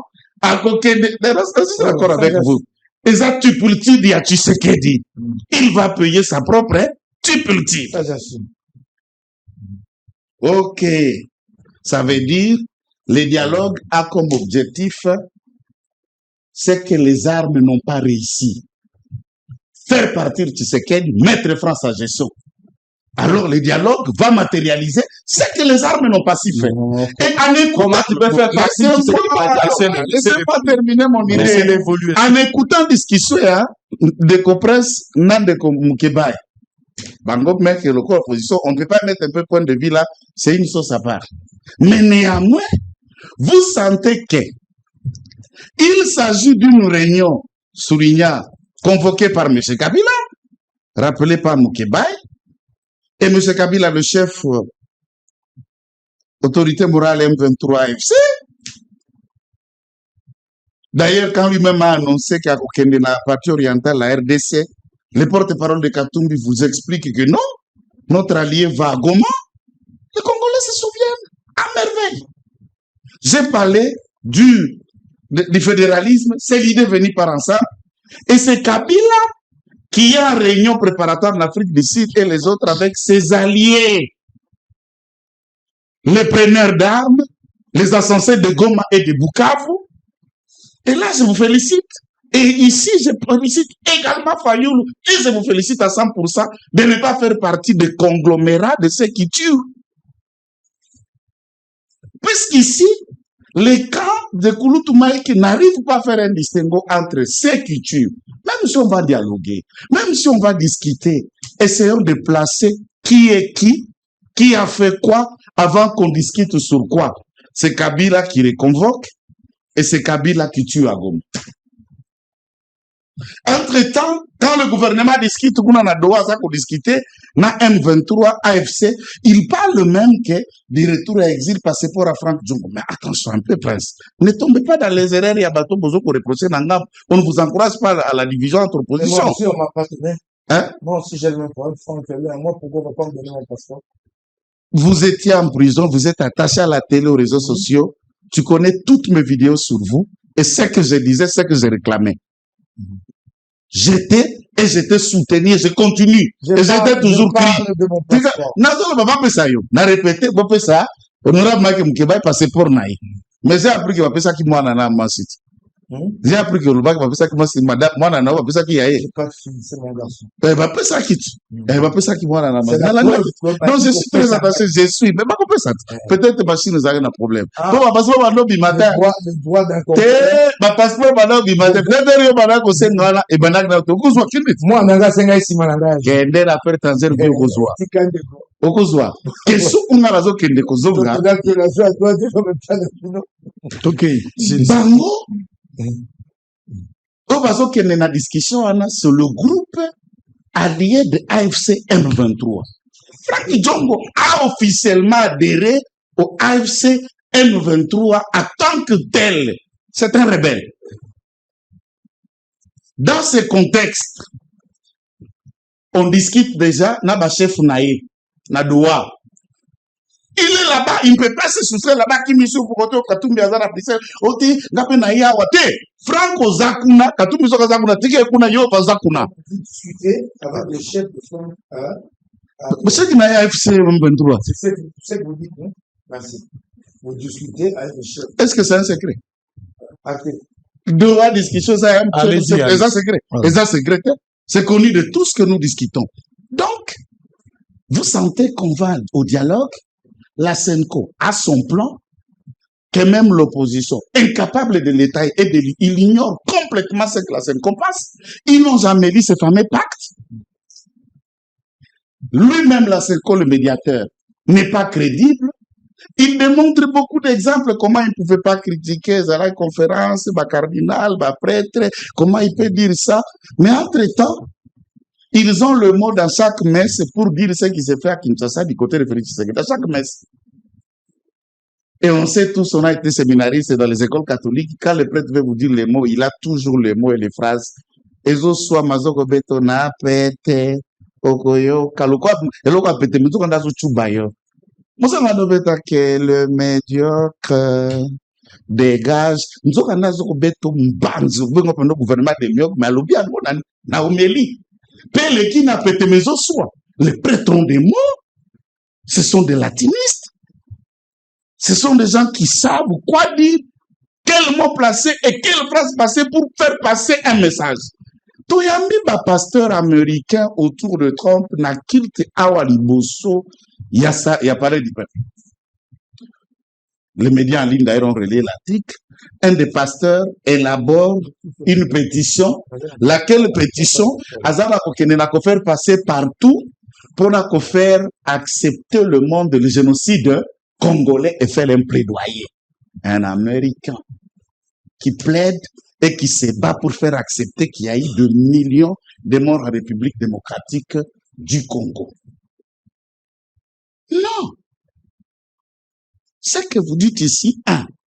À aucun de, je suis d'accord avec vous. Et ça, tu peux le dire à Tshisekedi. Il va payer sa propre tupultive. Ok. Ça veut dire, le dialogue a comme objectif, c'est que les armes n'ont pas réussi. Faire partir Tshisekedi, mettre France en gestion. Alors le dialogue va matérialiser ce que les armes n'ont pas si fait. Et en écoutant, comment tu peux faire passer laissez-moi terminer mon idée. En écoutant discussion de Copresse, Nande Mukebai, Bango met le corps opposition, on ne peut pas mettre un peu point de vue là, c'est une chose à part. Mais néanmoins, vous sentez que il s'agit d'une réunion soulignant, convoquée par M. Kabila, rappelée par Mukebai, et M. Kabila, le chef autorité morale M23 FC, D'ailleurs, quand lui-même a annoncé qu'il y a la partie orientale, la RDC, le porte-parole de Katumbi vous explique que non, notre allié va à Goma. Les Congolais se souviennent à merveille. J'ai parlé du fédéralisme, c'est l'idée venue par ensemble. Et c'est Kabila qui est en réunion préparatoire en Afrique du Sud et les autres avec ses alliés. Les preneurs d'armes, les insensés de Goma et de Bukavu. Et là, je vous félicite. Et ici, je félicite également Fayoulou. Et je vous félicite à 100% de ne pas faire partie des conglomérats de ceux qui tuent. Puisqu'ici, les camps de Kouloutou-Maïki n'arrivent pas à faire un distinguo entre ceux qui tuent. Même si on va dialoguer, même si on va discuter, essayons de placer qui est qui a fait quoi, avant qu'on discute sur quoi. C'est Kabila qui les convoque et c'est Kabila qui tue à Goma. Entre-temps, quand le gouvernement discute, on a droit à discuter, na M23, AFC, il parle même que du retour à exil passé pour à Franck Djongo. Mais attention un peu, Prince. Ne tombez pas dans les erreurs, il y a bateau bozo pour reprocher Nangam. On ne vous encourage pas à la division entre oppositions. Moi aussi, on m'a pas donné. Hein? Moi aussi, j'ai le même problème. Moi, pourquoi on va pas me donner mon passeport? Vous étiez en prison, vous êtes attaché à la télé, aux réseaux sociaux. Tu connais toutes mes vidéos sur vous. Et ce que je disais, ce que je réclamais. J'étais soutenu, je continue. Et j'étais toujours crié. Na répété, ça, honorable Mike Mukeba, passeport naï. Mais j'ai appris que va ça qui moi nana masit. J'ai appris que le bac va ça qui moi c'est madame moi nana va ça qui aille. C'est mon garçon. Va ça qui va ça qui moi nana masit. Non, je suis très attaché, je suis mais pas comme ça. Peut-être machine nous a un problème. Bon, parce que maintenant bi matin. Le droit d'un passeport maintenant bi matin. Peut-être yo bana ko senga et bana na to ko zo kinit. Moi nanga senga ici malanga. Gender affaire étrangère bi ko zo. Okozwa. Kesu kuna razo kende ko zo nga. OK. Bango. On va se qu'il y a une discussion sur le groupe allié de AFC M23. Franck Djongo a officiellement adhéré au AFC M23 en tant que tel. C'est un rebelle. Dans ce contexte, on discute déjà na chef naïe, na doua. Il est là-bas, il ne peut pas se soustraire là-bas. Qui mission pour côté Katumbi Azara Pissel, Oti, Nape Naïa Wate, Franco Zakuna, Katumbi Soka Zakuna, Tike Kuna Yo Zakuna. Discuter avec le chef de son. Monsieur qui n'a FC M23. C'est ce que vous dites, non? Merci. Vous discutez avec le chef. Est-ce que c'est un secret? Ok. De la discussion, c'est un secret. Ouais. C'est secret. C'est connu de tout ce que nous discutons. Donc, vous sentez qu'on va au dialogue. La Senko a son plan, que même l'opposition, incapable de l'État, il ignore complètement ce que la Senko passe. Ils n'ont jamais lu ce fameux pacte. Lui-même, la Senko, le médiateur, n'est pas crédible. Il démontre beaucoup d'exemples comment il ne pouvait pas critiquer la conférence, le cardinal, le prêtre, comment il peut dire ça. Mais entre-temps, ils ont le mot dans chaque messe pour dire ce qui se fait à Kinshasa du côté de Félix Tshisekedi. Dans chaque messe. Et on sait tous, on a été séminariste dans les écoles catholiques. Quand le prêtre veut vous dire les mots, il a toujours les mots et les phrases. Ezo soit mazoko betona pete okoyo kaloko eloko apete muzoko ndazo chubayo. Musa ngado beta que le médiocre dégage. Muzoko ndazo ko beto mbanzo bengo pendo gouvernement de miok mais alobi ango na omeli. Pele qui n'a pété mes os soit. Les prêtres ont des mots. Ce sont des latinistes. Ce sont des gens qui savent quoi dire, quel mot placer et quelle phrase passer pour faire passer un message. Toyambi, pasteur américain autour de Trump, n'a kilte awaliboso, il y a parlé du peuple. Les médias en ligne d'ailleurs ont relayé l'article. Un des pasteurs élabore une pétition, laquelle pétition, Azara Kokene n'a qu'à faire passer partout pour n'a qu'à faire accepter le monde de le génocide congolais et faire un plaidoyer. Un Américain qui plaide et qui se bat pour faire accepter qu'il y a eu 2 millions de morts en République démocratique du Congo. Non. Ce que vous dites ici,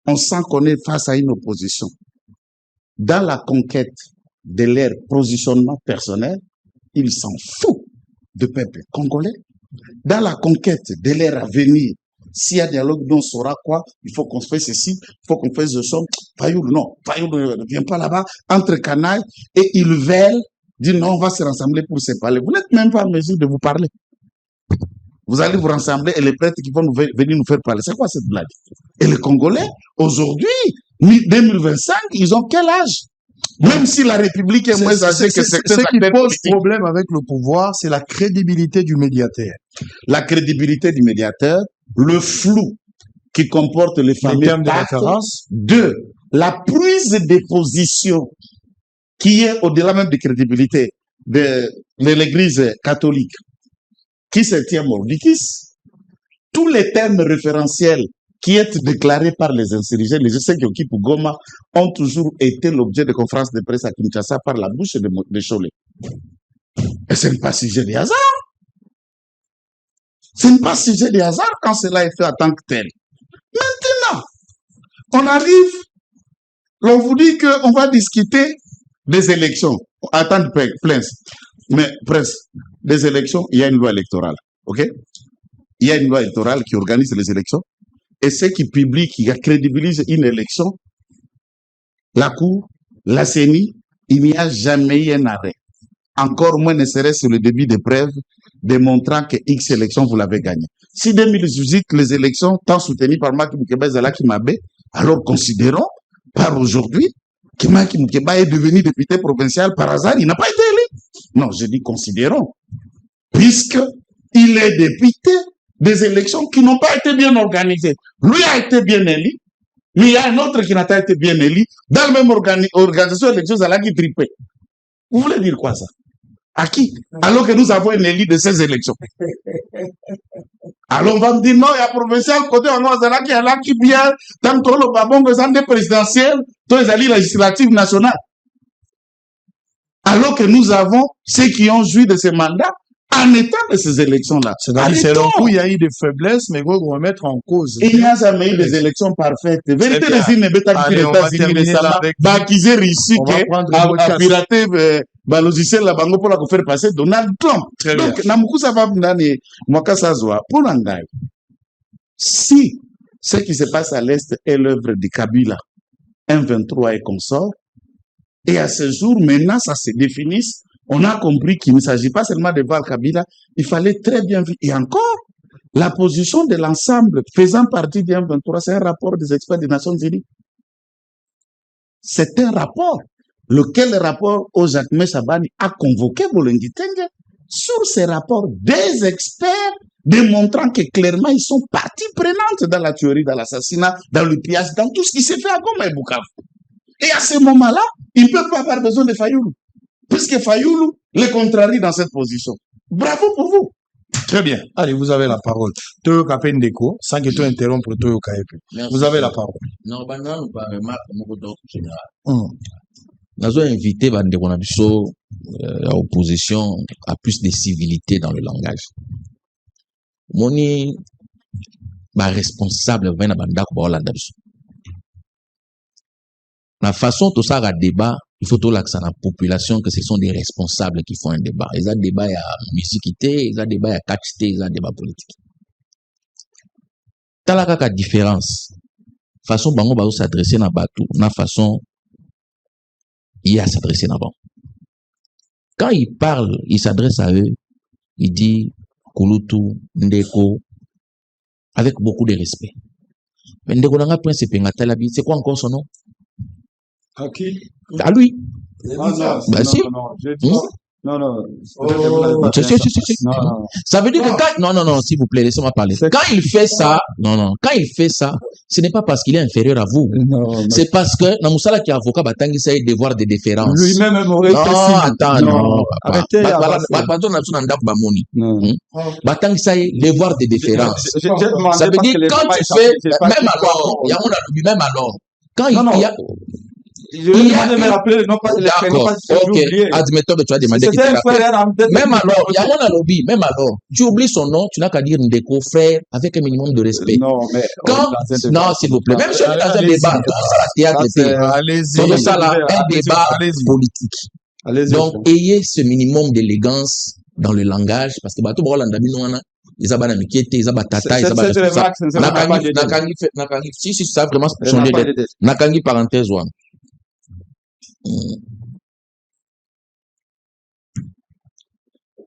on sent qu'on est face à une opposition. dans la conquête de leur positionnement personnel, ils s'en foutent du peuple congolais. Dans la conquête de leur avenir, s'il y a dialogue, on saura quoi, il faut qu'on fasse ceci, il faut qu'on fasse ceci. Fayoul, non, Fayoul ne vient pas là-bas, entre canailles, et ils veulent dire non, on va se rassembler pour se parler. Vous n'êtes même pas en mesure de vous parler. Vous allez vous rassembler et les prêtres qui vont venir nous faire parler. C'est quoi cette blague? Et les Congolais, aujourd'hui, 2025, ils ont quel âge? Même si la République est moins âgée que certains acteurs politiques. Ce qui pose problème avec le pouvoir, c'est la crédibilité du médiateur. La crédibilité du médiateur, le flou qui comporte les fameux termes de référence. Deux, la prise de position qui est au-delà même de crédibilité de l'Église catholique, qui se tient mordicus. Tous les termes référentiels qui sont déclarés par les insurgés, les gens qui occupent Goma, ont toujours été l'objet de conférences de presse à Kinshasa par la bouche de Cholet. Et ce n'est pas sujet de hasard. Ce n'est pas sujet de hasard quand cela est fait en tant que tel. Maintenant, on arrive, on vous dit qu'on va discuter des élections. Attends, Prince. Mais Prince, des élections, il y a une loi électorale. OK? Il y a une loi électorale qui organise les élections. Et ceux qui publient, qui crédibilisent une élection, la Cour, la CENI, il n'y a jamais eu un arrêt. Encore moins ne serait-ce sur le début des preuves démontrant que X élections, vous l'avez gagné. Si 2018, les élections, tant soutenues par Maki Moukeba et Zalaki Mabé, alors considérons, par aujourd'hui, que Maki Moukeba est devenu député provincial par hasard, il n'a pas été élu. Non, je dis considérons, puisqu'il est député des élections qui n'ont pas été bien organisées. Lui a été bien élu, mais il y a un autre qui n'a pas été bien élu, dans la même organisation d'élections, Zalaki trippé. Vous voulez dire quoi ça? À qui? Alors que nous avons un élu de ces élections. Alors on va me dire non, il y a provincial, côté on a Zalaki, il y a là qui bien, tant que le babon, que ça des présidentielles, tous les alliés législatives nationales. Alors que nous avons ceux qui ont joui de ces mandats en état de ces élections-là. C'est-à-dire, selon vous, il y a eu des faiblesses, mais il faut remettre en cause. Il n'y a jamais eu des élections parfaites. Vérité des îles, on va terminer là avec... Qu'ils réussi à pirater le logiciel là pour la faire passer Donald Trump. Donc, Namoukou va me pour Nangaï. Si ce qui se passe à l'Est est l'œuvre de Kabila, M23 et consorts, et à ce jour, maintenant, ça se définisse. On a compris qu'il ne s'agit pas seulement de Val Kabila, il fallait très bien vivre. Et encore, la position de l'ensemble faisant partie du M23, c'est un rapport des experts des Nations Unies. C'est un rapport, lequel rapport Jacques Chabani a convoqué Bolengui Tenge. Sur ces rapports, des experts démontrant que clairement ils sont partie prenante dans la tuerie, dans l'assassinat, dans le pillage, dans tout ce qui s'est fait à Goma et Bukavu. Et à ce moment-là, ils ne peuvent pas avoir besoin de Fayoulou. Puisque Fayoulou les contrarie dans cette position. Bravo pour vous. Très bien. Allez, vous avez la parole. Toyo Kapendeko, sans que tu interrompre Toyo Kaepe. Vous avez la parole. Non, nous pas remarque mon général. Nous avons invité l'opposition à plus de civilité dans le langage. Moni, responsable, la façon tout ça, le débat, il faut tout l'accent à la population que ce sont des responsables qui font un débat. Ils ont un débat à musicité, ils ont un débat à catchité, ils ont un débat politique. T'as la différence. Façon bango ba s'adresser na batou, na façon il a s'adresser na ban. Quand il parle, il s'adresse à eux, il dit Kulutu, Ndeko, avec beaucoup de respect. Mais Ndeko n'a pas principe Ngatalabi, c'est quoi encore son nom? À qui? À lui. Si. Non. Ça veut dire que quand... Non, s'il vous plaît, laissez-moi parler. Quand il fait ça, quand il fait ça, ce n'est pas parce qu'il est inférieur à vous. C'est parce que, dans Moussala qui est avocat, Batangi, ça a devoir de déférence. Lui-même aurait été... Non, attends, non. Arrêtez. Batangi, ça a devoir de déférence. Ça veut dire, quand tu fais, même alors, quand il y a... Je vais demander de me rappeler le nom, pas de les prénoms, parce que j'ai oublié. Admettons que tu as demandé qu'il te rappelle. Même alors, il y a un lobby, même alors, tu oublies son nom, tu n'as qu'à dire Ndeko, frère, avec un minimum de respect. Non, mais... Non, s'il vous plaît. Même si on est dans un débat, c'est un débat politique. Donc, ayez ce minimum d'élégance dans le langage, parce que tout le monde ils ont des miquettes, ils ont des tata, ils ont des ça. Nakangi, si ça vraiment changer de Nakangi parenthèse one.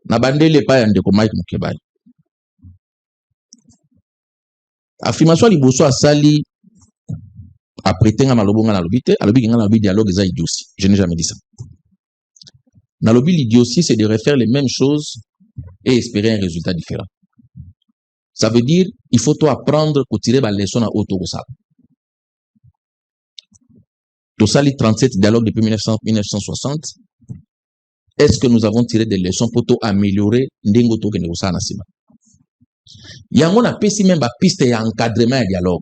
Nabandele pa yande ko Mike Mukeba. Affirmation liboso asali après tenga na lobonga na lobité, alobi nga na lobi dialogue za idiotie. Je n'ai jamais dit ça. Na lobi l'idiotie c'est de refaire les mêmes choses et espérer un résultat différent. Ça veut dire, il faut toi apprendre à tirer la leçon à Autorosa. Tosali 37 dialogue depuis 1960. Est-ce que nous avons tiré des leçons pour améliorer Ndengoto Kenegosa Nasima? Il y a un peu si même la piste et encadrement et dialogue.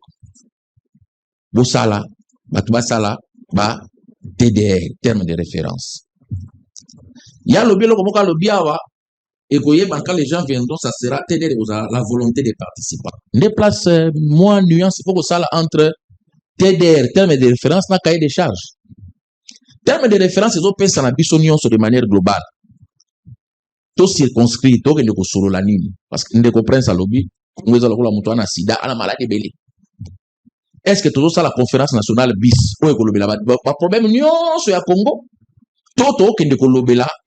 Bosala, Batubasala, TDR, terme de référence. Il y a le bielo comme le biawa. Et quand les gens viendront, ça sera la volonté des participants. Déplace moins nuance pour ça entre TDR, terme de référence, n'a cahier de charges. Terme de référence, ils ont pensé à la bisonion de manière globale. Tout circonscrit, tout le solo la ligne. Parce qu'ils ne comprennent ça, lobby. Nous allons la montagne à sida, à la maladie belé. Est-ce que tout ça, la conférence nationale bis, ou le problème, non, c'est à Congo. Tout qui ne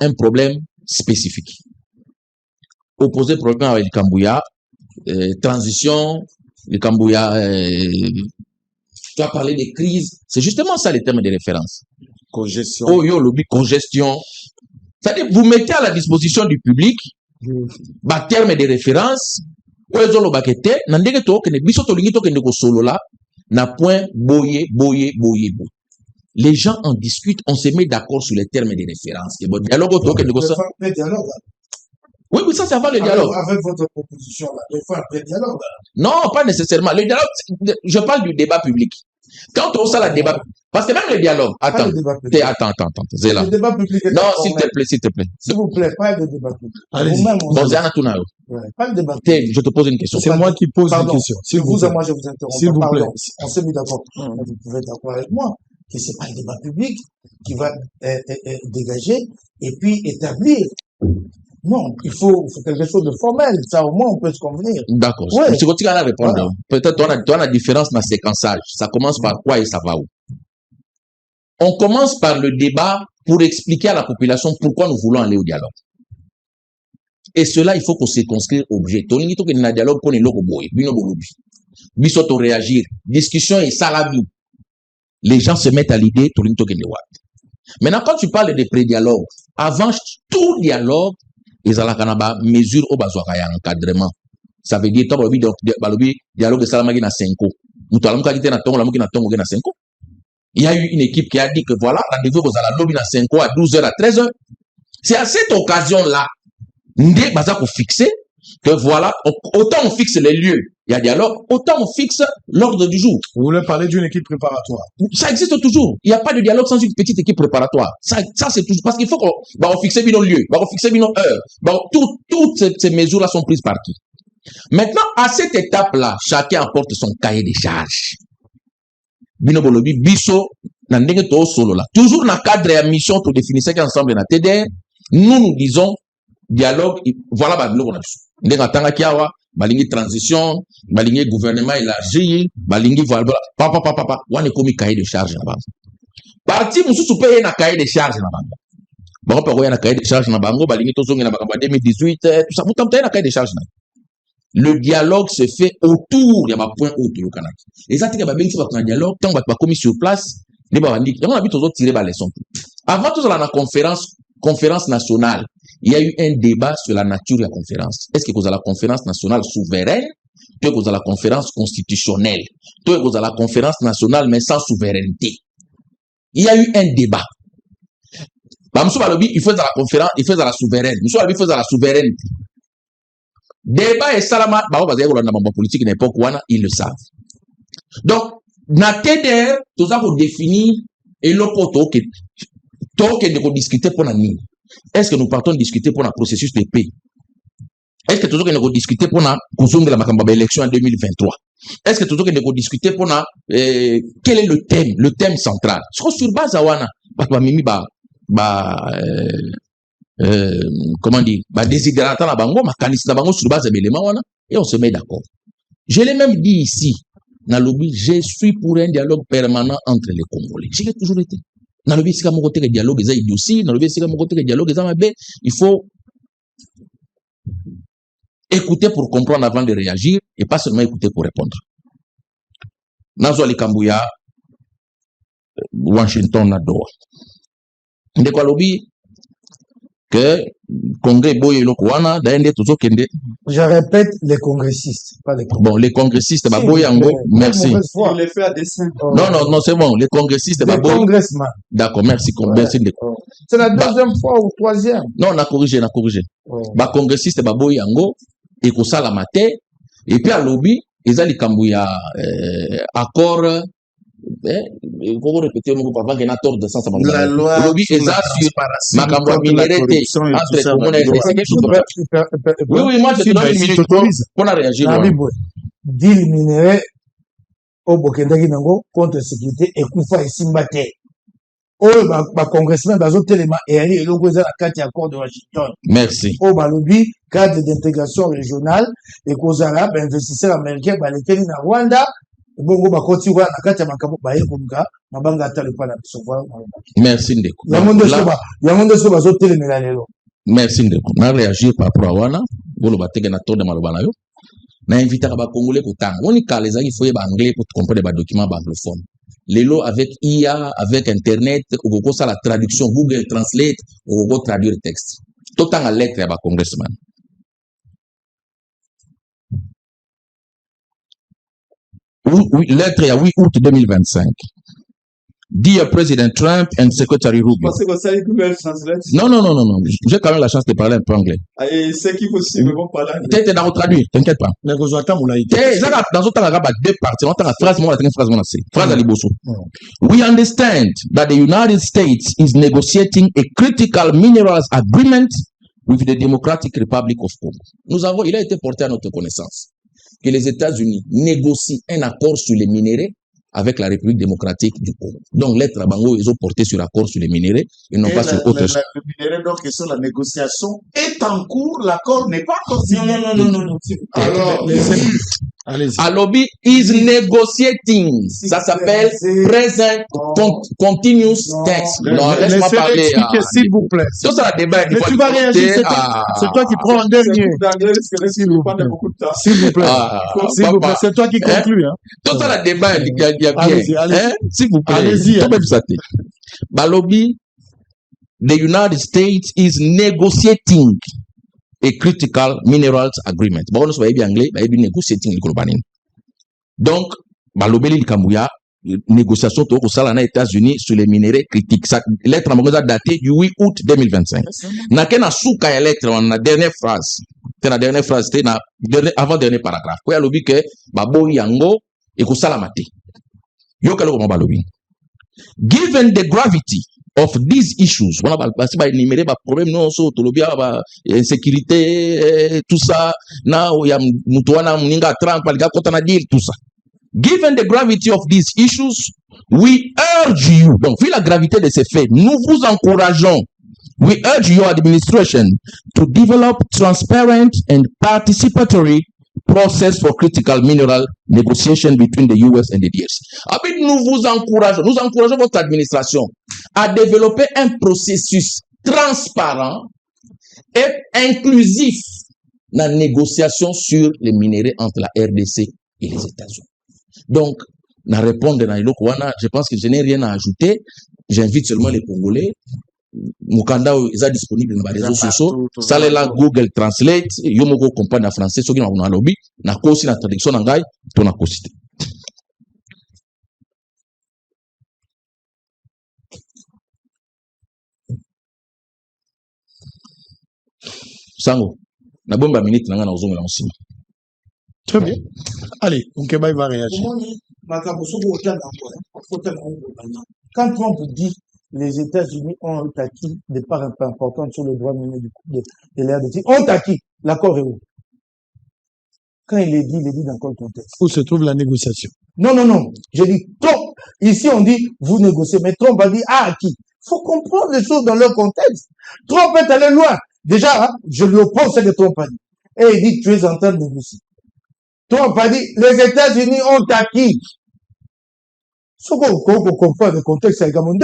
un problème spécifique. Opposé problème avec le Kambouya, transition, le Kambouya, tu as parlé des crises, c'est justement ça les termes de référence. Congestion. Oh, yo, lobby, congestion. C'est-à-dire, vous mettez à la disposition du public, termes de référence, ou les autres baquetés, n'andege to, que ne bisoto lingito que ne ko solo là, n'a point boye. Les gens en discutent, on se met d'accord sur les termes de référence. Et bon, dialogue auto que ne ko ça. Oui, ça, c'est avant le dialogue. Avec votre proposition, là, il faut un vrai dialogue. Non, pas nécessairement. Le dialogue, je parle du débat public. Quand on sait le débat, parce que même le dialogue, attends, c'est là. Le débat public. Non, s'il te plaît. S'il vous plaît, pas le débat public. Allez-y. Pas le débat public. Je te pose une question. C'est moi qui pose une question. Moi, je vous interromps. S'il vous plaît. On s'est mis d'accord. Vous pouvez être d'accord avec moi que c'est pas le débat public qui va dégager et puis établir. Non, il faut quelque chose de formel. Ça, au moins, on peut se convenir. D'accord. Ouais. Monsieur Gauthier va répondre. Voilà. Peut-être toi, la différence dans le séquençage. Ça commence par quoi et ça va où? On commence par le débat pour expliquer à la population pourquoi nous voulons aller au dialogue. Et cela, il faut qu'on circonscrive objet. Toningito que na dialogue qu'on est loco boy. Bino bolobi. Bisoto réagir. Discussion et salami. Les gens se mettent à l'idée. Toningito que maintenant, quand tu parles de pré-dialogue, avant tout dialogue, ils ont la mesure au besoin d'encadrement. Ça veut dire, dialogue de Salamagi na 5 ans. Il y a eu une équipe qui a dit que voilà, rendez-vous aux lobby na 5 ans à 12h à 13h. C'est à cette occasion-là, nous avons fixé que voilà, autant on fixe les lieux, il y a dialogue, autant on fixe l'ordre du jour. Vous voulez parler d'une équipe préparatoire? Ça existe toujours. Il n'y a pas de dialogue sans une petite équipe préparatoire. Ça c'est toujours. Parce qu'il faut qu'on fixe bien le lieu, on fixe bien heure. Toutes ces mesures-là sont prises par qui? Maintenant, à cette étape-là, chacun apporte son cahier de charges. Bino bolobi, biso, nandenge to solo là. Toujours dans le cadre et mission pour définir ça ensemble dans TDR, nous disons dialogue, voilà, ndenge kiawa, balingi transition, balingi gouvernement élargi, balingi voilà, papa, on est comme cahier de charge là-bas. Parti, nous sommes payés na cahier de charge là-bas. Bon, on a cahier de charge là-bas, balingi tozongi na bakamba 2018, tout ça, vous t'entendez na cahier de charge là. Le dialogue se fait autour, il y a un point autour au Canada. Et ça, il y a un dialogue, tant qu'on va commis sur place, on a vu tous tirer la leçon. Avant tout ça, la conférence nationale, il y a eu un débat sur la nature de la conférence. Est-ce que vous avez la conférence nationale souveraine, ou vous avez la conférence constitutionnelle, ou vous avez la conférence nationale mais sans souveraineté? Il y a eu un débat. Monsieur Balobi, il faisait la conférence, il faisait la souveraine. Monsieur Balobi faisait la souveraineté. Débat et salama, politique n'importe quoi, ils le savent. Donc, dans TDR, tout ça pour définir Et l'opporto que tant que de discuter pour la nuit. Est-ce que nous partons discuter pour un processus de paix? Est-ce que toujours que nous discuter pour la de la Makamba élection en 2023? Est-ce que toujours que nous discuter pour la quel est le thème central? Sur base à wana comment dire, désiderata la bango, ma caniste la bango sur base d'éléments wana et on se met d'accord. Je l'ai même dit ici, dans le but, je suis pour un dialogue permanent entre les Congolais. J'ai toujours été. Dans le but, c'est comme côté dialogue, ils ont idiotie. Dans le but, c'est comme côté dialogue, ils ont mabé. Il faut écouter pour comprendre avant de réagir et pas seulement écouter pour répondre. Nazo Ali Kambuya, Washington, Nadoa. Ndeko alobi que Congrès boye lokwana d'aende toujours kende. Je répète, les congressistes, pas les congressistes. Bon, les congressistes, bah boye ango, merci. On les fait à dessein. Non, c'est bon, les congressistes, bah boye. Congressman. D'accord, merci, merci. C'est la deuxième fois ou troisième. Non, on a corrigé. Bah congressiste, bah boye ango, et ko sala maté, et puis à lobby, ils ont les Kambuya accord. Comment répéter mon groupe avant qu'il y ait un tort de sens à la loi lobby est sur ma campagne minéralité entre tout le monde. Oui, moi je te donne une minute pour réagir. Deal minéré au Bokendaki Nango contre sécurité et Koufa et Simbate. Oh, ma congressman dans d'autres éléments et elle est l'opposé à la carte accord de Washington. Merci. Oh, bah, lobby, cadre d'intégration régionale et Kozala, investisseur américain, bah, les Kenya Rwanda. Bongo bakoti wa nakati ya makambo baye konga mabanga atale pa na bisoba. Merci Ndeko. Yamonde soba zo telemela lelo. Merci Ndeko. Na réagir par rapport à wana bolo bateke na tonde maloba na yo. Na inviter ba congolais ko tanga. Oni ka les il faut y ba anglais pour comprendre ba documents anglophone. Lelo avec IA, avec internet, okoko ça la traduction Google Translate, okoko traduire texte. Tout en lettre ya ba congressman. Oui, lettre à 8 août 2025. Dear President Trump and Secretary Rubio. Non. J'ai quand même la chance de parler un peu anglais. Et c'est qui possible vont parler anglais. T'es dans traduire, t'inquiète pas. Dans autant deux parties, on a phrase moi, phrase à liboso. We understand that the United States is negotiating a critical minerals agreement with the Democratic Republic of Congo. Il a été porté à notre connaissance que les États-Unis négocient un accord sur les minéraux avec la République démocratique du Congo. Donc, l'être Bango, ils ont porté sur l'accord sur les minéraux et non pas sur autre chose. Les minéraux, donc, sur la négociation est en cours, l'accord n'est pas encore signé. Non. Alors, Alobi is negotiating. Ça s'appelle present continuous tense. Non, laisse-moi parler. S'il vous plaît. Ça, c'est la débat. Mais tu vas réagir, c'est toi qui prends en dernier. S'il vous plaît. S'il vous plaît, c'est toi qui conclus. Tout ça, la débat, il y a bien. S'il vous plaît. Allez-y. Balobi, the United States is negotiating a critical minerals agreement. Bon, on se bien anglais, bien negotiating le globanin. Donc, balobeli Kambuya, négociation au sein des États-Unis sur les minéraux critiques. Ça, lettre a daté du 8 août 2025. N'a qu'un souka à lettre en la dernière phrase. C'est la dernière phrase, c'était avant dernier paragraphe. Quoi, lobby que babo yango et ko salamate. Yo kalo ko balobi. Given the gravity of these issues, on a pas énumérer ba problème non so to lobby ba insécurité tout ça na ya mutuana mninga Trump aliga kota na deal tout ça. Given the gravity of these issues, we urge you. Donc, vu la gravité de ces faits, nous vous encourageons. We urge your administration to develop transparent and participatory process for critical mineral negotiation between the US and the DRC. Après, nous encourageons votre administration à développer un processus transparent et inclusif dans la négociation sur les minéraux entre la RDC et les États-Unis. Donc, na répondre dans je pense que je n'ai rien à ajouter. J'invite seulement les Congolais. Mukanda est disponible dans les réseaux sociaux. Ça là Google Translate. Yomoko comprendre en français. Ce qui m'a dans lobby. Na kosi na traduction nangai. Ton na kosi. Sango. Na bomba minute nanga na ozonga na osima. Très bien. Allez, Nkeba va réagir. Quand Trump dit les États-Unis ont acquis des parts un peu importantes sur le droit minier de l'air de Tigre, ont acquis l'accord est où? Quand il est dit dans quel contexte? Où se trouve la négociation? Non. J'ai dit Trump. Ici, on dit vous négociez, mais Trump a dit acquis. Il faut comprendre les choses dans leur contexte. Trump est allé loin. Déjà, hein, je lui oppose ce que Trump a dit. Et il dit tu es en train de négocier. Trump a dit les États-Unis ont acquis. Ce qu'on comprend le contexte avec Gamonde,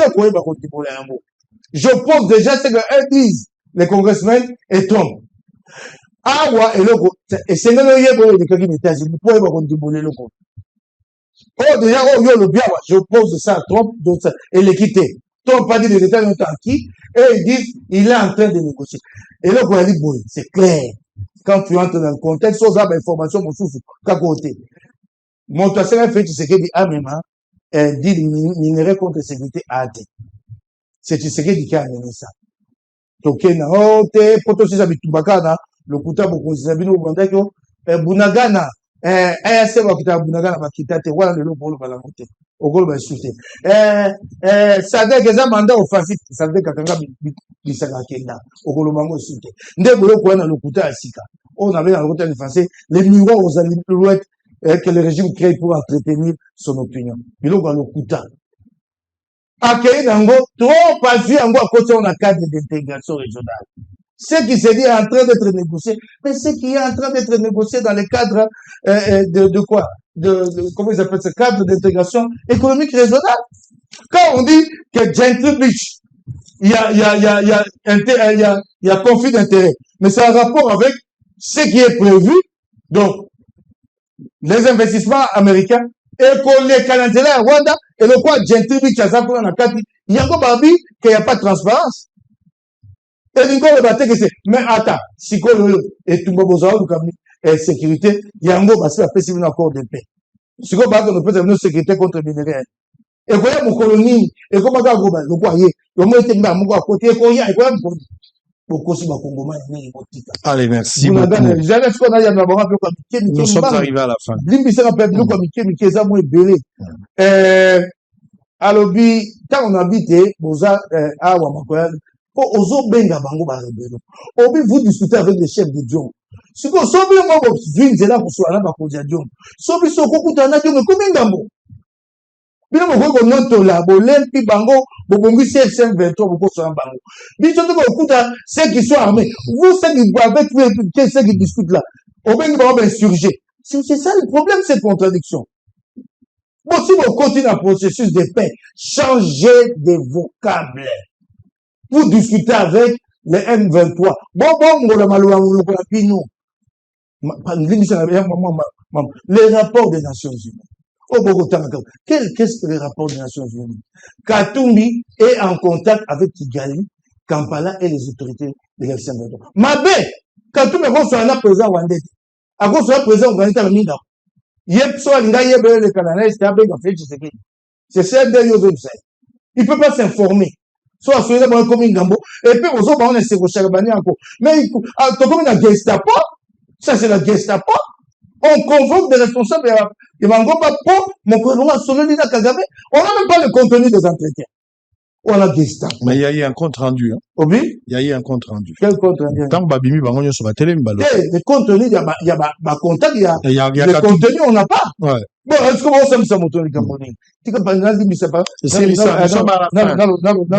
je pose déjà ce que disent les congressmen et Trump. Awa et loko, et c'est non les États-Unis pour le loko. Oh, déjà, yo le bien, je pose ça à Trump, et l'équité. Trump a dit les États-Unis ont acquis, et ils disent, il est en train de négocier. Et là, on a dit, bon, c'est clair. Quand tu entres dans le contexte, sans avoir information, mon souffle, qu'à côté. Mon toiselle fait, ce qu'il dit, même, dit, minerai contre sécurité AD. C'est ce qu'il dit qui a amené ça. Tokena, oh, te, poto si zabi tubakana, le kuta boko si zabi no bandako, bunagana, se wakita bunagana bakita te, wala le bolo balamote, ogolo ba sute. Sade geza manda offensif, sade kakanga bisaka kenda, ogolo mango sute. Nde bolo kwa na le kuta asika. On avait dans le côté français les miroirs aux alouettes que le régime crée pour entretenir son opinion. Bilo kwa le kuta. Accueillir Nango, trop pas vu à côté on a cadre d'intégration régionale. Ce qui se dit est en train d'être négocié, mais ce qui est en train d'être négocié dans le cadre de quoi? Comment ils appellent ce cadre d'intégration économique régionale. Quand on dit que Gentry Beach, il y a conflit d'intérêt, mais c'est en rapport avec ce qui est prévu, donc les investissements américains, et qu'on les Canadiens à Rwanda, et le quoi, Gentry Beach, il y a encore qu'il n'y a pas de transparence. Et le bateau que c'est, mais attends, si et tout le monde et sécurité, il y a un mot, parce que c'est un accord de paix. Si on parle de paix, sécurité contre le minerai. Et quoi, mon colonie, et comment on va le quoi, le mot était à mon côté, et quoi, et quoi, allez, merci beaucoup. Nous sommes arrivés à la fin. Alobi, quand on habite, Boza, Awa, Makoya, Ozo Benga Bango Barebelo. Obi, vous discutez avec les chefs de Dion. Si vous savez, moi, vous venez là pour soit là, Bakoya Dion. Sobi Soko Kutana Dion, mais combien d'amo? Bien, vous voyez qu'on entend là, Bolempi Bango, Bobongi CFM 23, vous pouvez Bango. Bien, vous écoutez ceux qui sont armés. Vous, ceux qui, avec ceux qui discutent là, Obengi Bango insurgé. C'est ça le problème, cette contradiction. Bon, si vous continuez un processus de paix, changez de vocable. Vous discutez avec les M23. Les rapports des Nations Unies. Qu'est-ce que les rapports des Nations Unies? Katumbi est en contact avec Kigali, Kampala et les autorités de la M23. Mabé, Katumbi est un président rwandais. À cause de président rwandais, c'est ça il ne peut pas s'informer. Soit sur les comme Gambo. Et puis, aux autres, on est sur le encore. Mais, comme la Gestapo, ça c'est la Gestapo. On convoque des responsables de Mangoba pour mon collègue Sololi Kagame. On n'a même pas le contenu des entretiens. On a Gestapo. Mais il y a eu un compte rendu. Hein. Oui? Il y a eu un compte rendu. Quel compte rendu? Tant que Babimi Bangonio sur la télé, le contenu, il y a ma contact, il y a le contenu, on n'a pas. Ouais. Bon, est-ce qu'on va s'amuser à mon tour, les Camerounais? Nous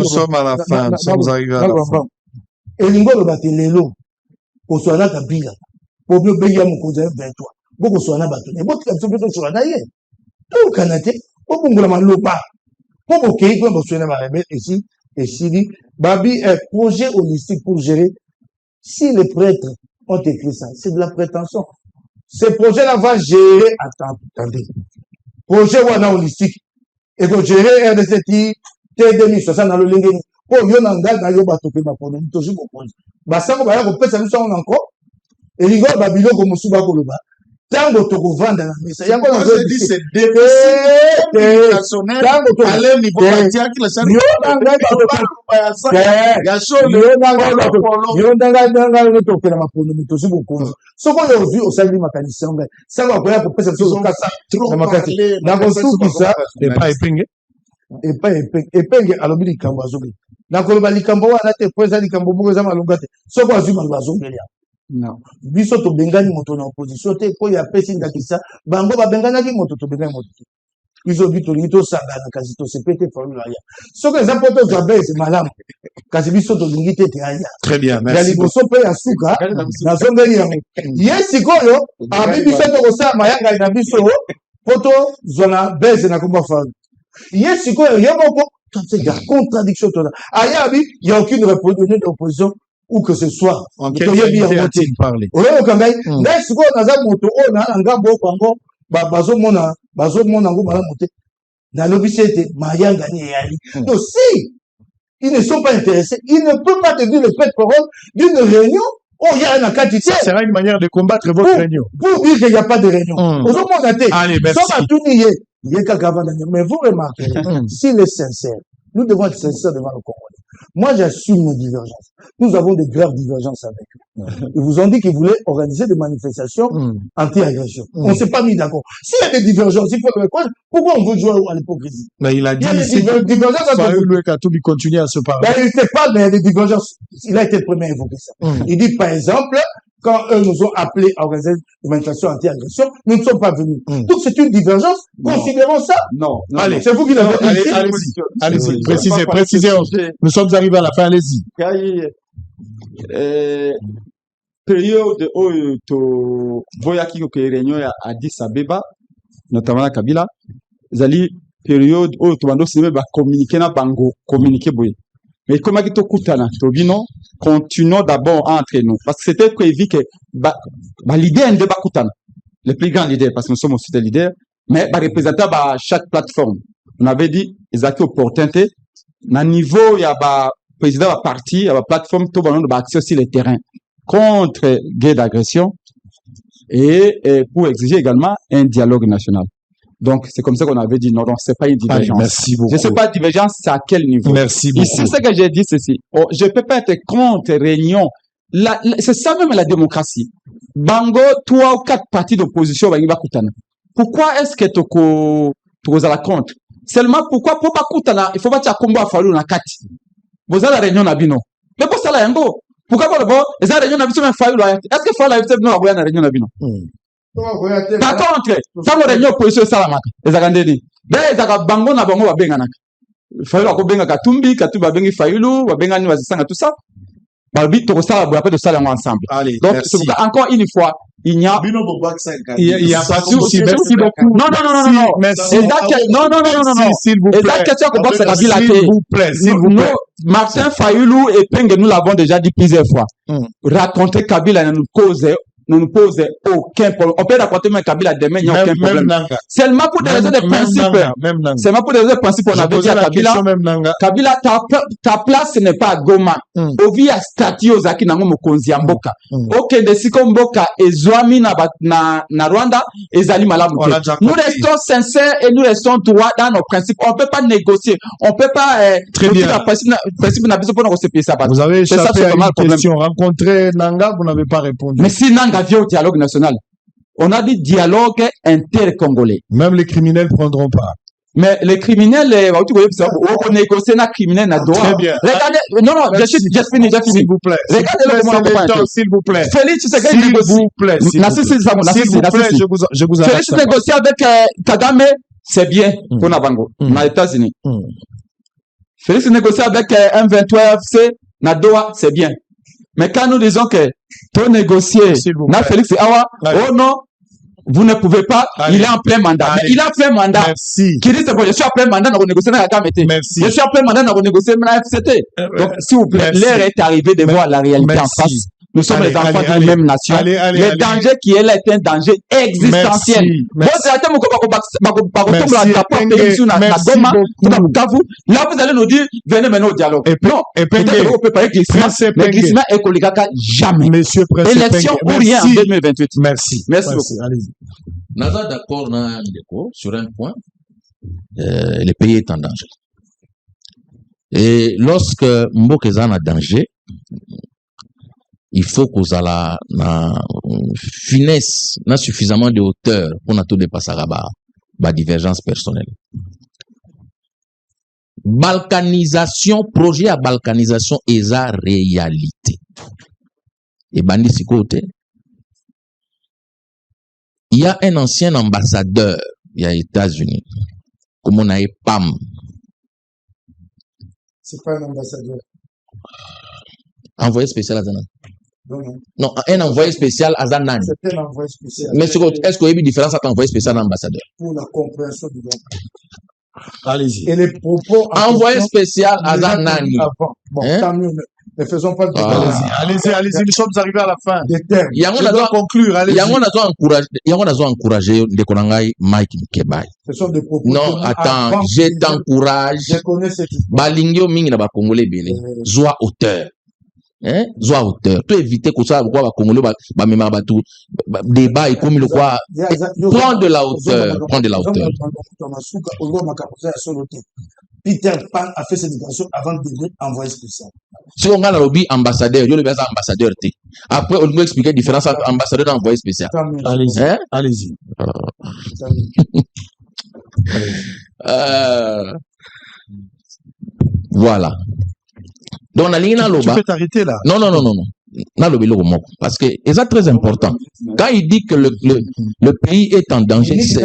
sommes à la fin. Nous sommes arrivés à la fin. Et l'ingolo bate lelo. Qu'on soit là, Kabila. Pour mieux payer mon cousin 23. Beaucoup soit là, bâtonné. Beaucoup de soit là, d'ailleurs. Tout le Canada. Beaucoup de l'Opa. Beaucoup de pays, comme on va remettre ici. Et s'il dit, Babi, un projet holistique pour gérer. Si les prêtres ont écrit ça, c'est de la prétention. Ce projet-là va gérer, attendez. Projet wana holistique. Et que gérer RDCT, T2000, ça dans le lingeni. Oh, yo nanga na yo batoke mapono, toji bokonzi. Basango baya ko pesa biso on encore. Et lingo babilo ko musuba ko loba. Tango to ko vanda na mesa. Yango na zo dit c'est déficit national. Allez niveau quartier qui le sait. Yo nanga to ko mapono, toji bokonzi. Soko yo zi osali makanisi ngwe. Sango ko ya ko pesa biso kasa. Na makati. Na ko su kisa, n'est pas épingué. epenge alobi likambo azongi nakoloba likambo wana te po eza likambo moko eza malonga te soki azwi maloba azongeli yango biso tobengani moto na opposition te po apesi ndakisa bango babenganaki moto tobengani moto te biso bi tolingi tosangana kasi tosepe te formule aya soki eza mpo tozwa bese malamu kasi biso tolingi te te aya Très bien, ya merci. liboso mpe ya suka nazongeli yango ye sikoyo abi biso tokosala mayanga na biso po tozwa na bese na komba faru ye sikoyo ye moko ya contradiction toza ayabi il y a aucune opposition ou que ce soit En quelle qualité a-t-il parlé? oyoka ngai ngai sikoyo naza moto oyo na ngambo bango bazomona yango malamu te nalobi se ete mayanga ni eyali donc si ils ne sont pas intéressés ils ne peuvent pas te dire le fait parole d'une réunion oh il y a un kati Ça sera une manière de combattre votre réunion. pour dire qu'il n'y a pas de réunion ozomona te Allez, merci. so batuni ye kaka avandani mais vous remarquerez s'il est sincère nous devons être sincères devant le Congolais. Moi, j'assume nos divergences. Nous avons des graves divergences avec eux. Ils vous ont dit qu'ils voulaient organiser des manifestations anti-agression. On ne s'est pas mis d'accord. S'il y a des divergences, il faut le reconnaître. Pourquoi on veut jouer à l'hypocrisie? Mais il a Il dit y a des divergences entre vous. Fayoulou et Katoubi continuent à se parler. Ben, il te parle, mais il y a des divergences. Il a été le premier à évoquer ça. Il dit, par exemple, quand eux nous ont appelés à organiser des manifestations anti-agression, nous ne sommes pas venus. Donc c'est une divergence. Considérons ça. Non. Allez, c'est vous qui l'avez dit. Allez-y, précisez. Nous sommes arrivés à la fin, allez-y. Période où to voyaki ko réunion à Addis Abeba, notamment à Kabila, zali période où to bando sime ba communiquer na bango, communiquer boye. Mais comment que to kutana, to bino, continuons d'abord entre nous. Parce que c'était prévu que l'idée de bakutana, les plus grands leaders, parce que nous sommes aussi des leaders, mais représenter chaque plateforme. On avait dit, ils ont opportunité, na niveau, il y a président de parti, il y a plateforme, tout le monde va accès sur le terrain contre guerre d'agression et pour exiger également un dialogue national. Donc, c'est comme ça qu'on avait dit, non, c'est pas une divergence. Allez, merci beaucoup. Je ne sais pas divergence, c'est à quel niveau. Merci beaucoup. Ici, ce que j'ai dit, ceci. Oh, je ne peux pas être contre réunion. C'est ça même la démocratie. Bango, 3 ou 4 partis d'opposition, pourquoi est-ce que tu as contre? Seulement, pourquoi pour pas kutana, il faut pas que tu aies na kati. Vous avez la réunion na bino. Mais pour ça, là, pourquoi pas d'abord, les réunions na bino, est-ce que faut la réunion na bino? Par contre, ça va réunion opposition salamaka. Les agandeni. D'ailleurs, bango na bango va benga naka. Fayulu akobenga Katumbi babengi Fayulu, babenga ni wazisanga tout ça. Balbi to ça va de ça ensemble. Allez, donc merci. encore une fois, il n'y a Il y a pas de souci. Merci beaucoup. Non. Merci. Non. S'il vous plaît. S'il vous plaît. Martin Fayulu et Penge, nous l'avons déjà dit plusieurs fois. Raconter Kabila ne nous pose aucun problème. On peut raconter même Kabila demain, il n'y a aucun problème. Seulement pour des raisons de principe. Seulement pour des raisons de principe, on avait dit à Kabila, ta place n'est pas à Goma. Ovi a statut aux Zaki Nango Mokonzi Mboka. Ok, de Siko Mboka et Zouami na Rwanda et Zali Malamu. Nous restons sincères et nous restons droits dans nos principes. On ne peut pas négocier. On ne peut pas, très bien. Vous avez échappé à une question. Rencontré Nanga, vous n'avez pas répondu. Mais si Nanga vient au dialogue national, on a dit dialogue inter-congolais. Même les criminels ne prendront pas. Mais les criminels, on négocie na criminel na droit. Très bien. Regardez, non, j'ai fini. S'il vous plaît. S'il vous plaît. Félix, c'est s'il vous plaît. S'il vous plaît, je vous arrête. Félix négocie avec Kagame, c'est bien pour Nabango, aux États-Unis. Félix négocie avec M23 FC, na Doha, c'est bien. Mais quand nous disons que pour négocier, na Félix Awa, oh non, vous ne pouvez pas, il est en plein mandat. Mais il est en plein mandat. Merci. Qui dit c'est bon, je suis en plein mandat, nous négocier avec Kamete. Merci. Je suis en plein mandat, nous négocier avec la FCT. Donc, s'il vous plaît, l'heure est arrivée de voir la réalité en face. Nous sommes les enfants d'une même nation. Le danger qui est là est un danger existentiel. Là, vous allez nous dire, venez maintenant au dialogue. Non, peut-être qu'on peut parler de glissement économique jamais. Monsieur Président, élection ou rien en 2028. Merci. Merci beaucoup. Allez-y. Nous sommes d'accord sur un point. Le pays est en danger. Et lorsque Mboka est en danger, il faut qu'on ait la finesse, suffisamment de hauteur pour ne pas dépasser la divergence personnelle. balkanisation, projet à balkanisation est sa réalité. Et bandi si côté. Il y a un ancien ambassadeur, il y a États-Unis, comme on a eu PAM. C'est pas un ambassadeur. Envoyé spécial à Zanan. Non, non. Non, un envoyé spécial à Zanan. C'est un envoyé spécial. Mais est-ce qu'il y a une différence entre envoyé spécial et ambassadeur? Pour la compréhension du gouvernement. Allez-y. Et les propos. Envoyé spécial à Zanan. Bon, tant mieux. Ne faisons pas de Allez-y, nous sommes arrivés à la fin. des termes. Je dois conclure, allez-y. Il y a encouragé de Konangai Mike Mkebai. Ce sont des propos. Non, attends, je t'encourage. Je connais cette histoire. Balingyo mingi na ba Congolais bele. Sois auteur. Hein? Sois auteur. Tu éviter que ça quoi ba Congolais ba mema ba tout débat et comme le quoi. Prends de la hauteur, prends de la hauteur. Peter Pan a fait cette déclaration avant de devenir envoyé spécial. Si on a le lobby ambassadeur, je le vais ambassadeur. Après, on nous expliquer la différence entre ambassadeur et envoyé spécial. Allez-y. Hein? Allez-y. Voilà. Donc, on a ligne Tu peux t'arrêter là. Non. Parce que c'est très important. Quand il dit que le pays est en danger, S'il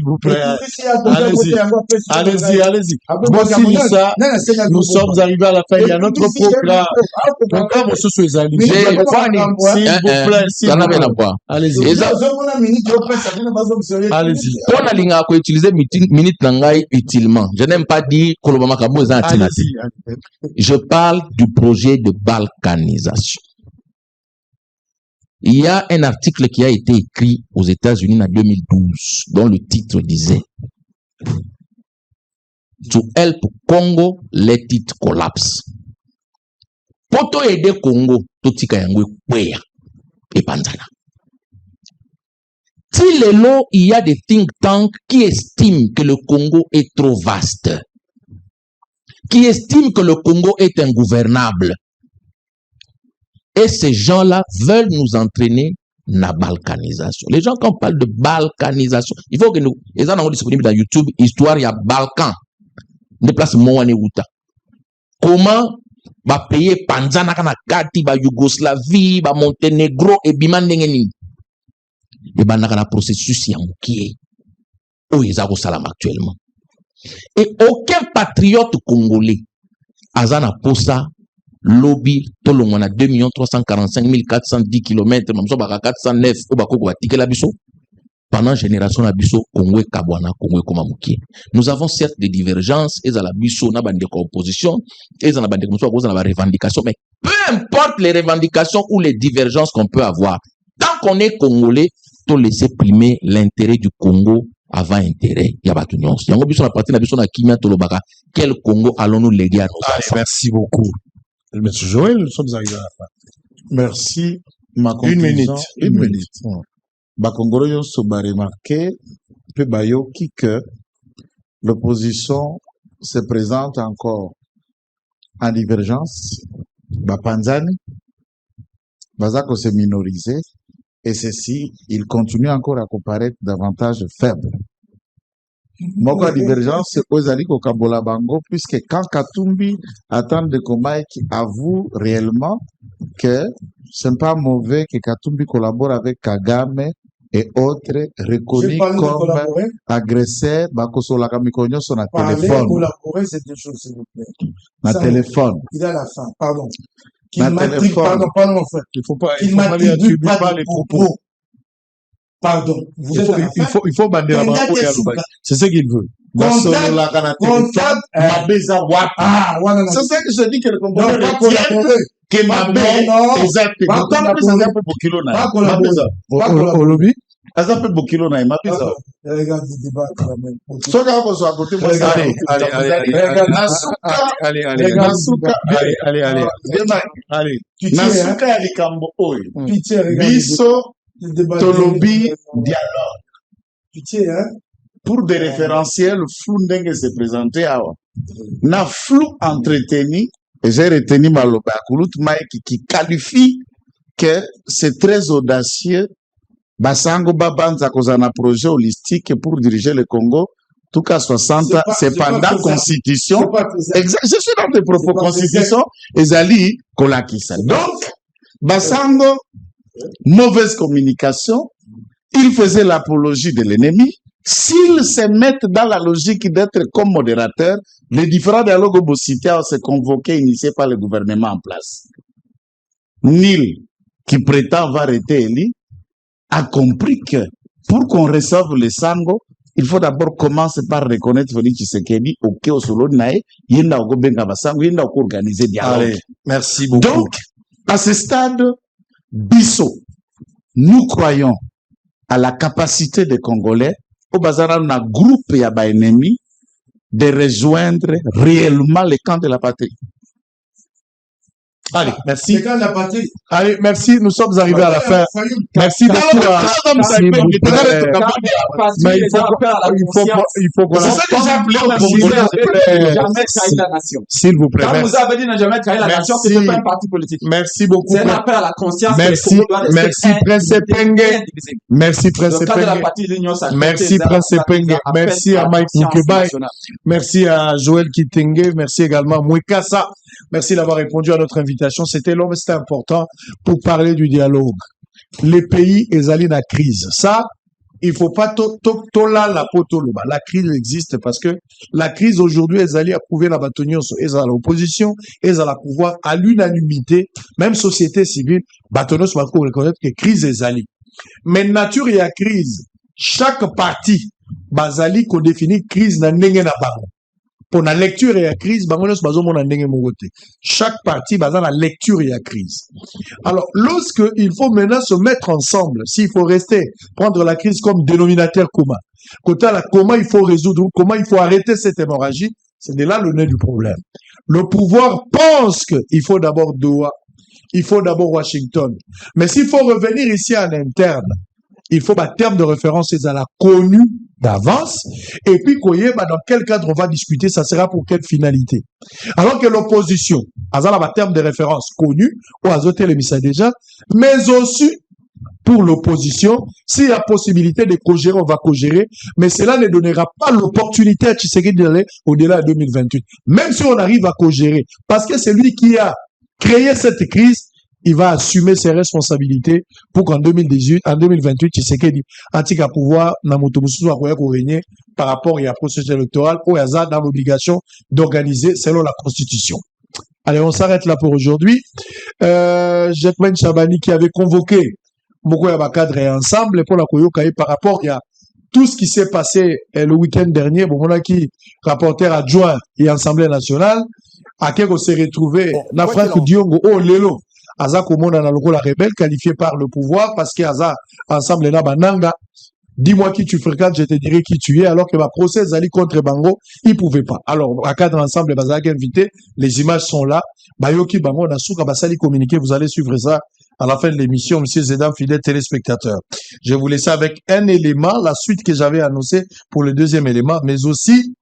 vous plaît. Allez-y. Voici ça. Nous sommes arrivés à la fin. Il y a notre programme. Programme sur ces amis. S'il vous plaît. Allez-y. Allez-y. On a ligne à utiliser minute nangai utilement. Je n'aime pas dire que le makabo est alternatif. Je parle du projet de balkanisation. Il y a un article qui a été écrit aux États-Unis en 2012, dont le titre disait To help Congo, let it collapse. Pour aider Congo, tout et Panzana. Il y a des think tanks qui estiment que le Congo est trop vaste, qui estiment que le Congo est ingouvernable. Et ces gens-là veulent nous entraîner dans la balkanisation. Les gens, quand on parle de balkanisation, il faut que nous, les gens sont disponibles dans YouTube, histoire, il y a Balkan, des places Moane Wuta. Comment va payer Panzana Kanakati, ba Yougoslavie, ba Monténégro et Bimandengeni. Et ben, on a un processus qui est où ils ont salam actuellement. Et aucun patriote congolais, Azana Posa, lobby, tout le monde a 2 345 410 km, même si on a 409, on a ticket la biso. Pendant génération la biso, Congo Kabwana, Congo Komamuki. Nous avons certes des divergences, et dans la biso, n'a pas de composition, et dans la bande de revendication, mais peu importe les revendications ou les divergences qu'on peut avoir, tant qu'on est congolais, tout laisser primer l'intérêt du Congo avant intérêt. Il y a pas de nuance. Il y a la partie de la biso na Kimia Tolobaka. Quel Congo allons-nous léguer à nos enfants? Merci beaucoup. Monsieur Joël, nous sommes arrivés à la fin. Merci. Ma Une minute. Bakongolo yonso ba remarqué pe bayoki que l'opposition se présente encore en divergence. Bapanzani bazako se minoriser et ceci, il continue encore à comparaître davantage faible. Moko divergence c'est aux ali Kabola Bango puisque quand Katumbi attend de Komai qui avoue réellement que c'est pas mauvais que Katumbi collabore avec Kagame et autres reconnus comme agresseurs, bakosola kamikonyo sur na téléphone. Collaborer, c'est deux choses, s'il vous plaît. Na téléphone. Il a la fin, pardon. Na téléphone. Pardon, mon frère. Il faut pas m'attribue pas les propos. Pardon. Il faut bander la banque. C'est ce qu'il veut. C'est ce que je dis que le Congolais que ma mère exact au lobby azape bokilo na ma pesa regarde le débat quand même soka ko so à côté moi allez nasuka ya likambo oyo biso tolobi dialogue pour des référentiels flou ndenge se présenter awa na flou entretenu. Et j'ai retenu Maloba Koulout Mike qui qualifie que c'est très audacieux. Basango Babanza cause un projet holistique pour diriger le Congo tout cas 60, c'est pendant constitution. Exact, je suis dans tes propos, constitution, ezali kolakisa. Donc, Basango, mauvaise communication, il faisait l'apologie de l'ennemi. S'ils se mettent dans la logique d'être comme modérateur, les différents dialogues obosités se convoqués, initiés par le gouvernement en place. Nil, qui prétend avoir été élu, a compris que pour qu'on reçoive le Sango, il faut d'abord commencer par reconnaître Félix Tshisekedi, ok, au solo nae, yenda au gobenga basango, yenda au organiser dialogue. Allez, merci beaucoup. Donc, à ce stade, Bissot, nous croyons à la capacité des Congolais, au bazar un groupe et à ennemi, de rejoindre réellement le camp de la patrie. Allez, merci. C'est quand la patrie. Allez, merci. Nous sommes arrivés à la fin. Merci beaucoup. Mais il faut qu'on C'est ça que j'ai appelé au jamais trahi la nation. S'il vous plaît. Quand vous avez dit ne jamais trahir la nation, ce n'est pas un parti politique. Merci beaucoup. C'est un appel à la conscience. Merci, merci Prince Penge. Merci Prince Penge. Merci Prince Penge. Merci à Mike Mukebai. Merci à Joël Kitenge. Merci également à Mwekasa. Merci d'avoir répondu à notre invitation. C'était long, mais c'était important pour parler du dialogue. Les pays, ils allaient dans la crise. Ça, il faut pas la potoloba. La crise existe parce que la crise aujourd'hui, ils allaient approuver la bâtonnière, ils à l'opposition, ils à la pouvoir à l'unanimité, même société civile, bâtonnière, va reconnaître que crise est allée. Mais nature et à crise, chaque parti, bazali qu'on définit crise n'a n'engé na bango. Pour la lecture et la crise, chaque partie dans la lecture et la crise. Alors, lorsque il faut maintenant se mettre ensemble, s'il faut rester, prendre la crise comme dénominateur commun, comment il faut résoudre, comment il faut arrêter cette hémorragie, c'est de là le nœud du problème. Le pouvoir pense qu'il faut d'abord Doha, il faut d'abord Washington. Mais s'il faut revenir ici en interne, il faut un terme de référence, c'est à la connue d'avance, et puis dans quel cadre on va discuter, ça sera pour quelle finalité. Alors que l'opposition, à un terme de référence connu, ou à les déjà, mais aussi pour l'opposition, s'il y a possibilité de co-gérer, on va co-gérer, mais cela ne donnera pas l'opportunité à Tshisekedi d'aller au-delà de 2028. Même si on arrive à co-gérer, parce que c'est lui qui a créé cette crise, il va assumer ses responsabilités pour qu'en 2018, en 2028, Tshisekedi antique à pouvoir na motomusu à régner par rapport à la processus électoral ou à dans l'obligation d'organiser selon la Constitution. Allez, on s'arrête là pour aujourd'hui. Jacqueline Chabani qui avait convoqué Mokoya Bakadre et ensemble pour la Koyokaï par rapport à tout ce qui s'est passé le week-end dernier. Bon, on a qui rapporteur adjoint et Assemblée nationale à qui on s'est retrouvé na Franck Diongo oh lelo. Aza komona na lokola rebelle qualifié par le pouvoir parce que Aza ensemble na bananga. Dis-moi qui tu fréquentes, je te dirai qui tu es, alors que ma procès Ali contre Bango, il pouvait pas. Alors, à cadre ensemble, Bazak invité, les images sont là. Bayoki Bango, Nasuka Basali communiqué, vous allez suivre ça à la fin de l'émission, monsieur Zedam, fidèle téléspectateur. Je vous laisse avec un élément, la suite que j'avais annoncée pour le deuxième élément, mais aussi,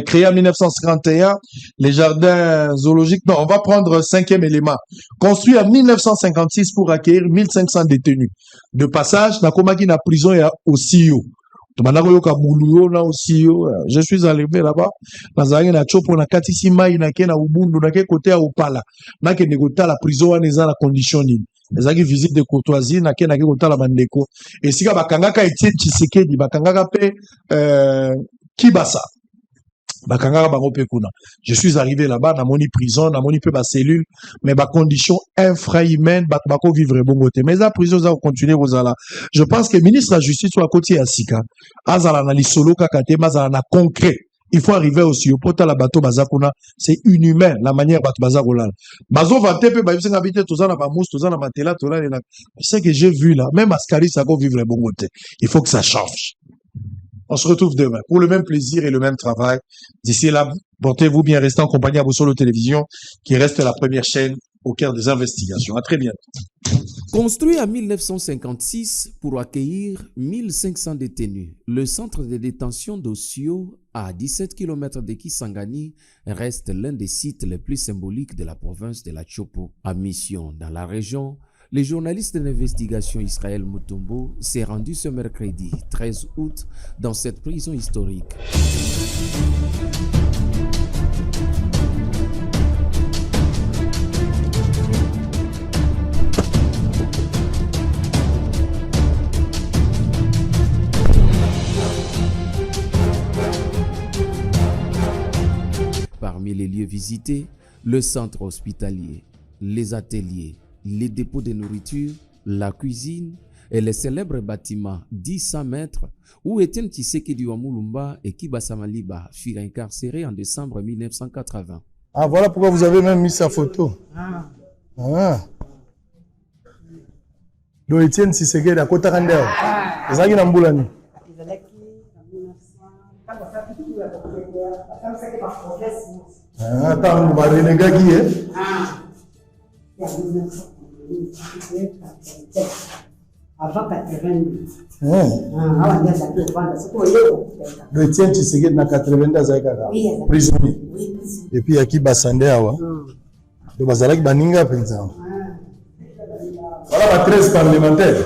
créé en 1951, les jardins zoologiques. Non, on va prendre cinquième élément. Construit en 1956 pour accueillir 1500 détenus. De passage, na komaki na prison et au CIO. Je suis arrivé là-bas. Na chopo na katisi mai na ke na ubundu na ke côté à opala. Na ke negota la prison en eza la condition ni. Ezaki visite de courtoisie na ke kota la bandeko. Et sika bakangaka Etienne Tshisekedi bakangaka pe Kibasa. Je suis arrivé là-bas, dans mon prison, dans mon cellule, mais ma condition infrahumaine, bako vivre bon côté. Mais la prison, ça va continuer aux ala. Je pense que le ministre de la Justice soit à côté à Sika. Azala na lisolo kakate, mazala na concret. Il faut arriver aussi au pota la bateau bazakuna. C'est inhumain, la manière bateau bazakola. Bazo va tepe, baïbse n'habite tout ça na bamous, tout ça na matela, tout là. C'est que j'ai vu là. Même Ascari, ça va vivre bon côté. Il faut que ça change. On se retrouve demain pour le même plaisir et le même travail. D'ici là, portez-vous bien, restez en compagnie à vos solo télévision, qui reste la première chaîne au cœur des investigations. À très bientôt. Construit en 1956 pour accueillir 1500 détenus, le centre de détention d'Ossio, à 17 km de Kisangani, reste l'un des sites les plus symboliques de la province de la Chopo. À mission dans la région, Le journaliste d'investigation Israël Mutombo s'est rendu ce mercredi 13 août dans cette prison historique. Parmi les lieux visités, le centre hospitalier, les ateliers, les dépôts de nourriture, la cuisine et les célèbres bâtiments d'100 mètres où Etienne Tshisekedi Mulumba et Kiba Samaliba furent incarcérés en décembre 1980. Ah, voilà pourquoi vous avez même mis sa photo. Ah. Donc Etienne Tshisekedi à Kota Kandeo. C'est ça qui n'a pas dit. Attends, on va renégar qui est. Avant 82. Le Etienne Tshisekedi na 82 azalaka prisonnier. Et puis yaki basande awa. Donc bazalaki baninga penza. Voilà la 13 parlementaire.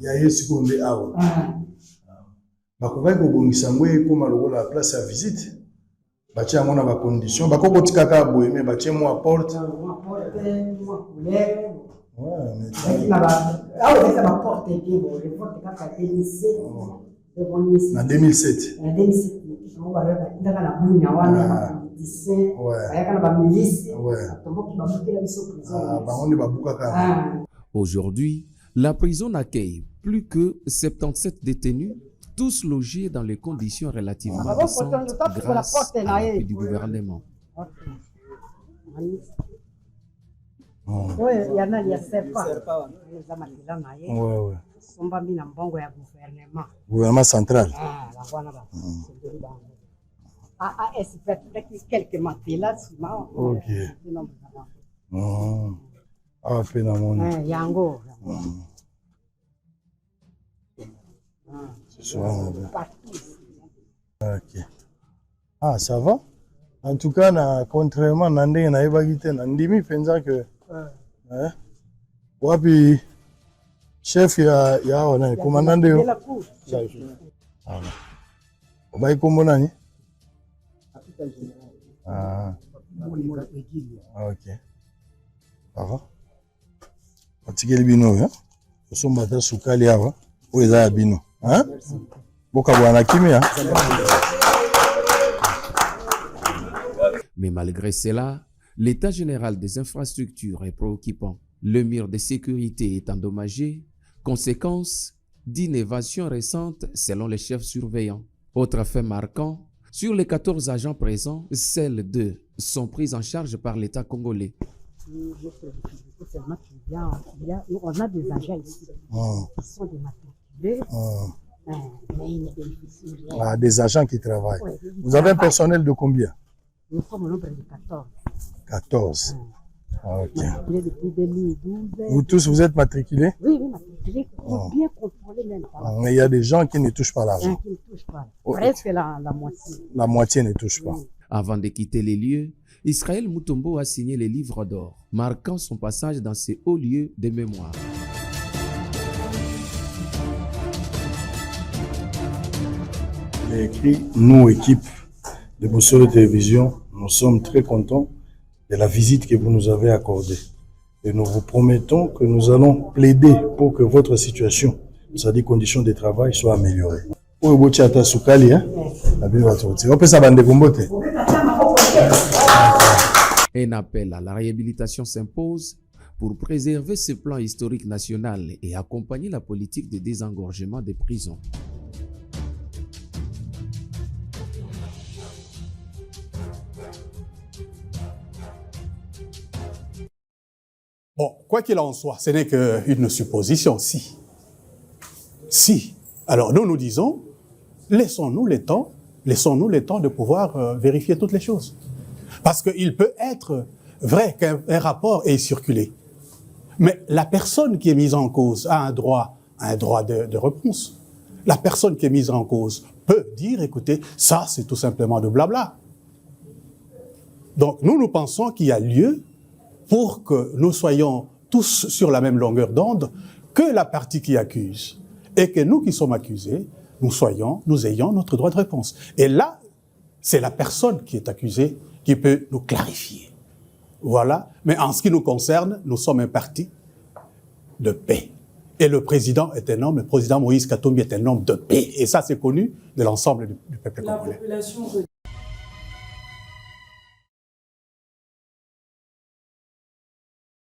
Ya yesu konde awa. Bakokaki kobongisa ngo ekoma lokola place ya visite. Batia yango na bacondition bakokoti kaka boye me batie mo apporte. Ouais, mais en 2007. Aujourd'hui, la prison accueille plus que 77 détenus, tous logés dans les conditions relativement décentes grâce à l'appui du gouvernement. Oui, il y en a, il y a Serpa. Ouais. Gouvernement. Gouvernement central. Quelques matelas. Ok. Ah, phénomène. Yango. C'est souvent. Ok. Ah, ça va? En tout cas, contrairement à Nandé, Nandimi pensant que. Wapi chef ya on commandant de Obai kombo nani? Ah. OK. Ava. Otikeli bino hein? Osombata sukali awa. Oza ya bino, hein? Boka bwana kimia. Mais malgré cela, l'état général des infrastructures est préoccupant. Le mur de sécurité est endommagé, conséquence d'innovations récentes selon les chefs surveillants. Autre fait marquant, sur les 14 agents présents, seuls 2 sont pris en charge par l'État congolais. On a des agents ici qui sont dématriculés. Ah, des agents qui travaillent. Vous avez un personnel de combien? Nous sommes au nombre de 14. 14. Ok. Depuis 2012. Vous tous, vous êtes matriculés? Oui, matriculés. Bien contrôlés même. Mais il y a des gens qui ne touchent pas l'argent. Qui ne touchent pas. Presque la moitié. La moitié ne touche pas. Avant de quitter les lieux, Israël Mutombo a signé les livres d'or, marquant son passage dans ces hauts lieux de mémoire. Il a écrit, nous, équipe de Boussole Télévision, nous sommes très contents de la visite que vous nous avez accordée. Et nous vous promettons que nous allons plaider pour que votre situation, c'est-à-dire conditions de travail, soient améliorées. Un appel à la réhabilitation s'impose pour préserver ce plan historique national et accompagner la politique de désengorgement des prisons. Bon, quoi qu'il en soit, ce n'est qu'une supposition, si. Si. Alors nous disons, laissons-nous le temps de pouvoir vérifier toutes les choses. Parce qu'il peut être vrai qu'un rapport est circulé. Mais la personne qui est mise en cause a un droit de réponse. La personne qui est mise en cause peut dire, écoutez, ça c'est tout simplement de blabla. Donc nous pensons qu'il y a lieu pour que nous soyons tous sur la même longueur d'onde que la partie qui accuse. Et que nous qui sommes accusés, nous ayons notre droit de réponse. Et là, c'est la personne qui est accusée qui peut nous clarifier. Voilà. Mais en ce qui nous concerne, nous sommes un parti de paix. Et le président Moïse Katumbi est un homme de paix. Et ça, c'est connu de l'ensemble du peuple congolais.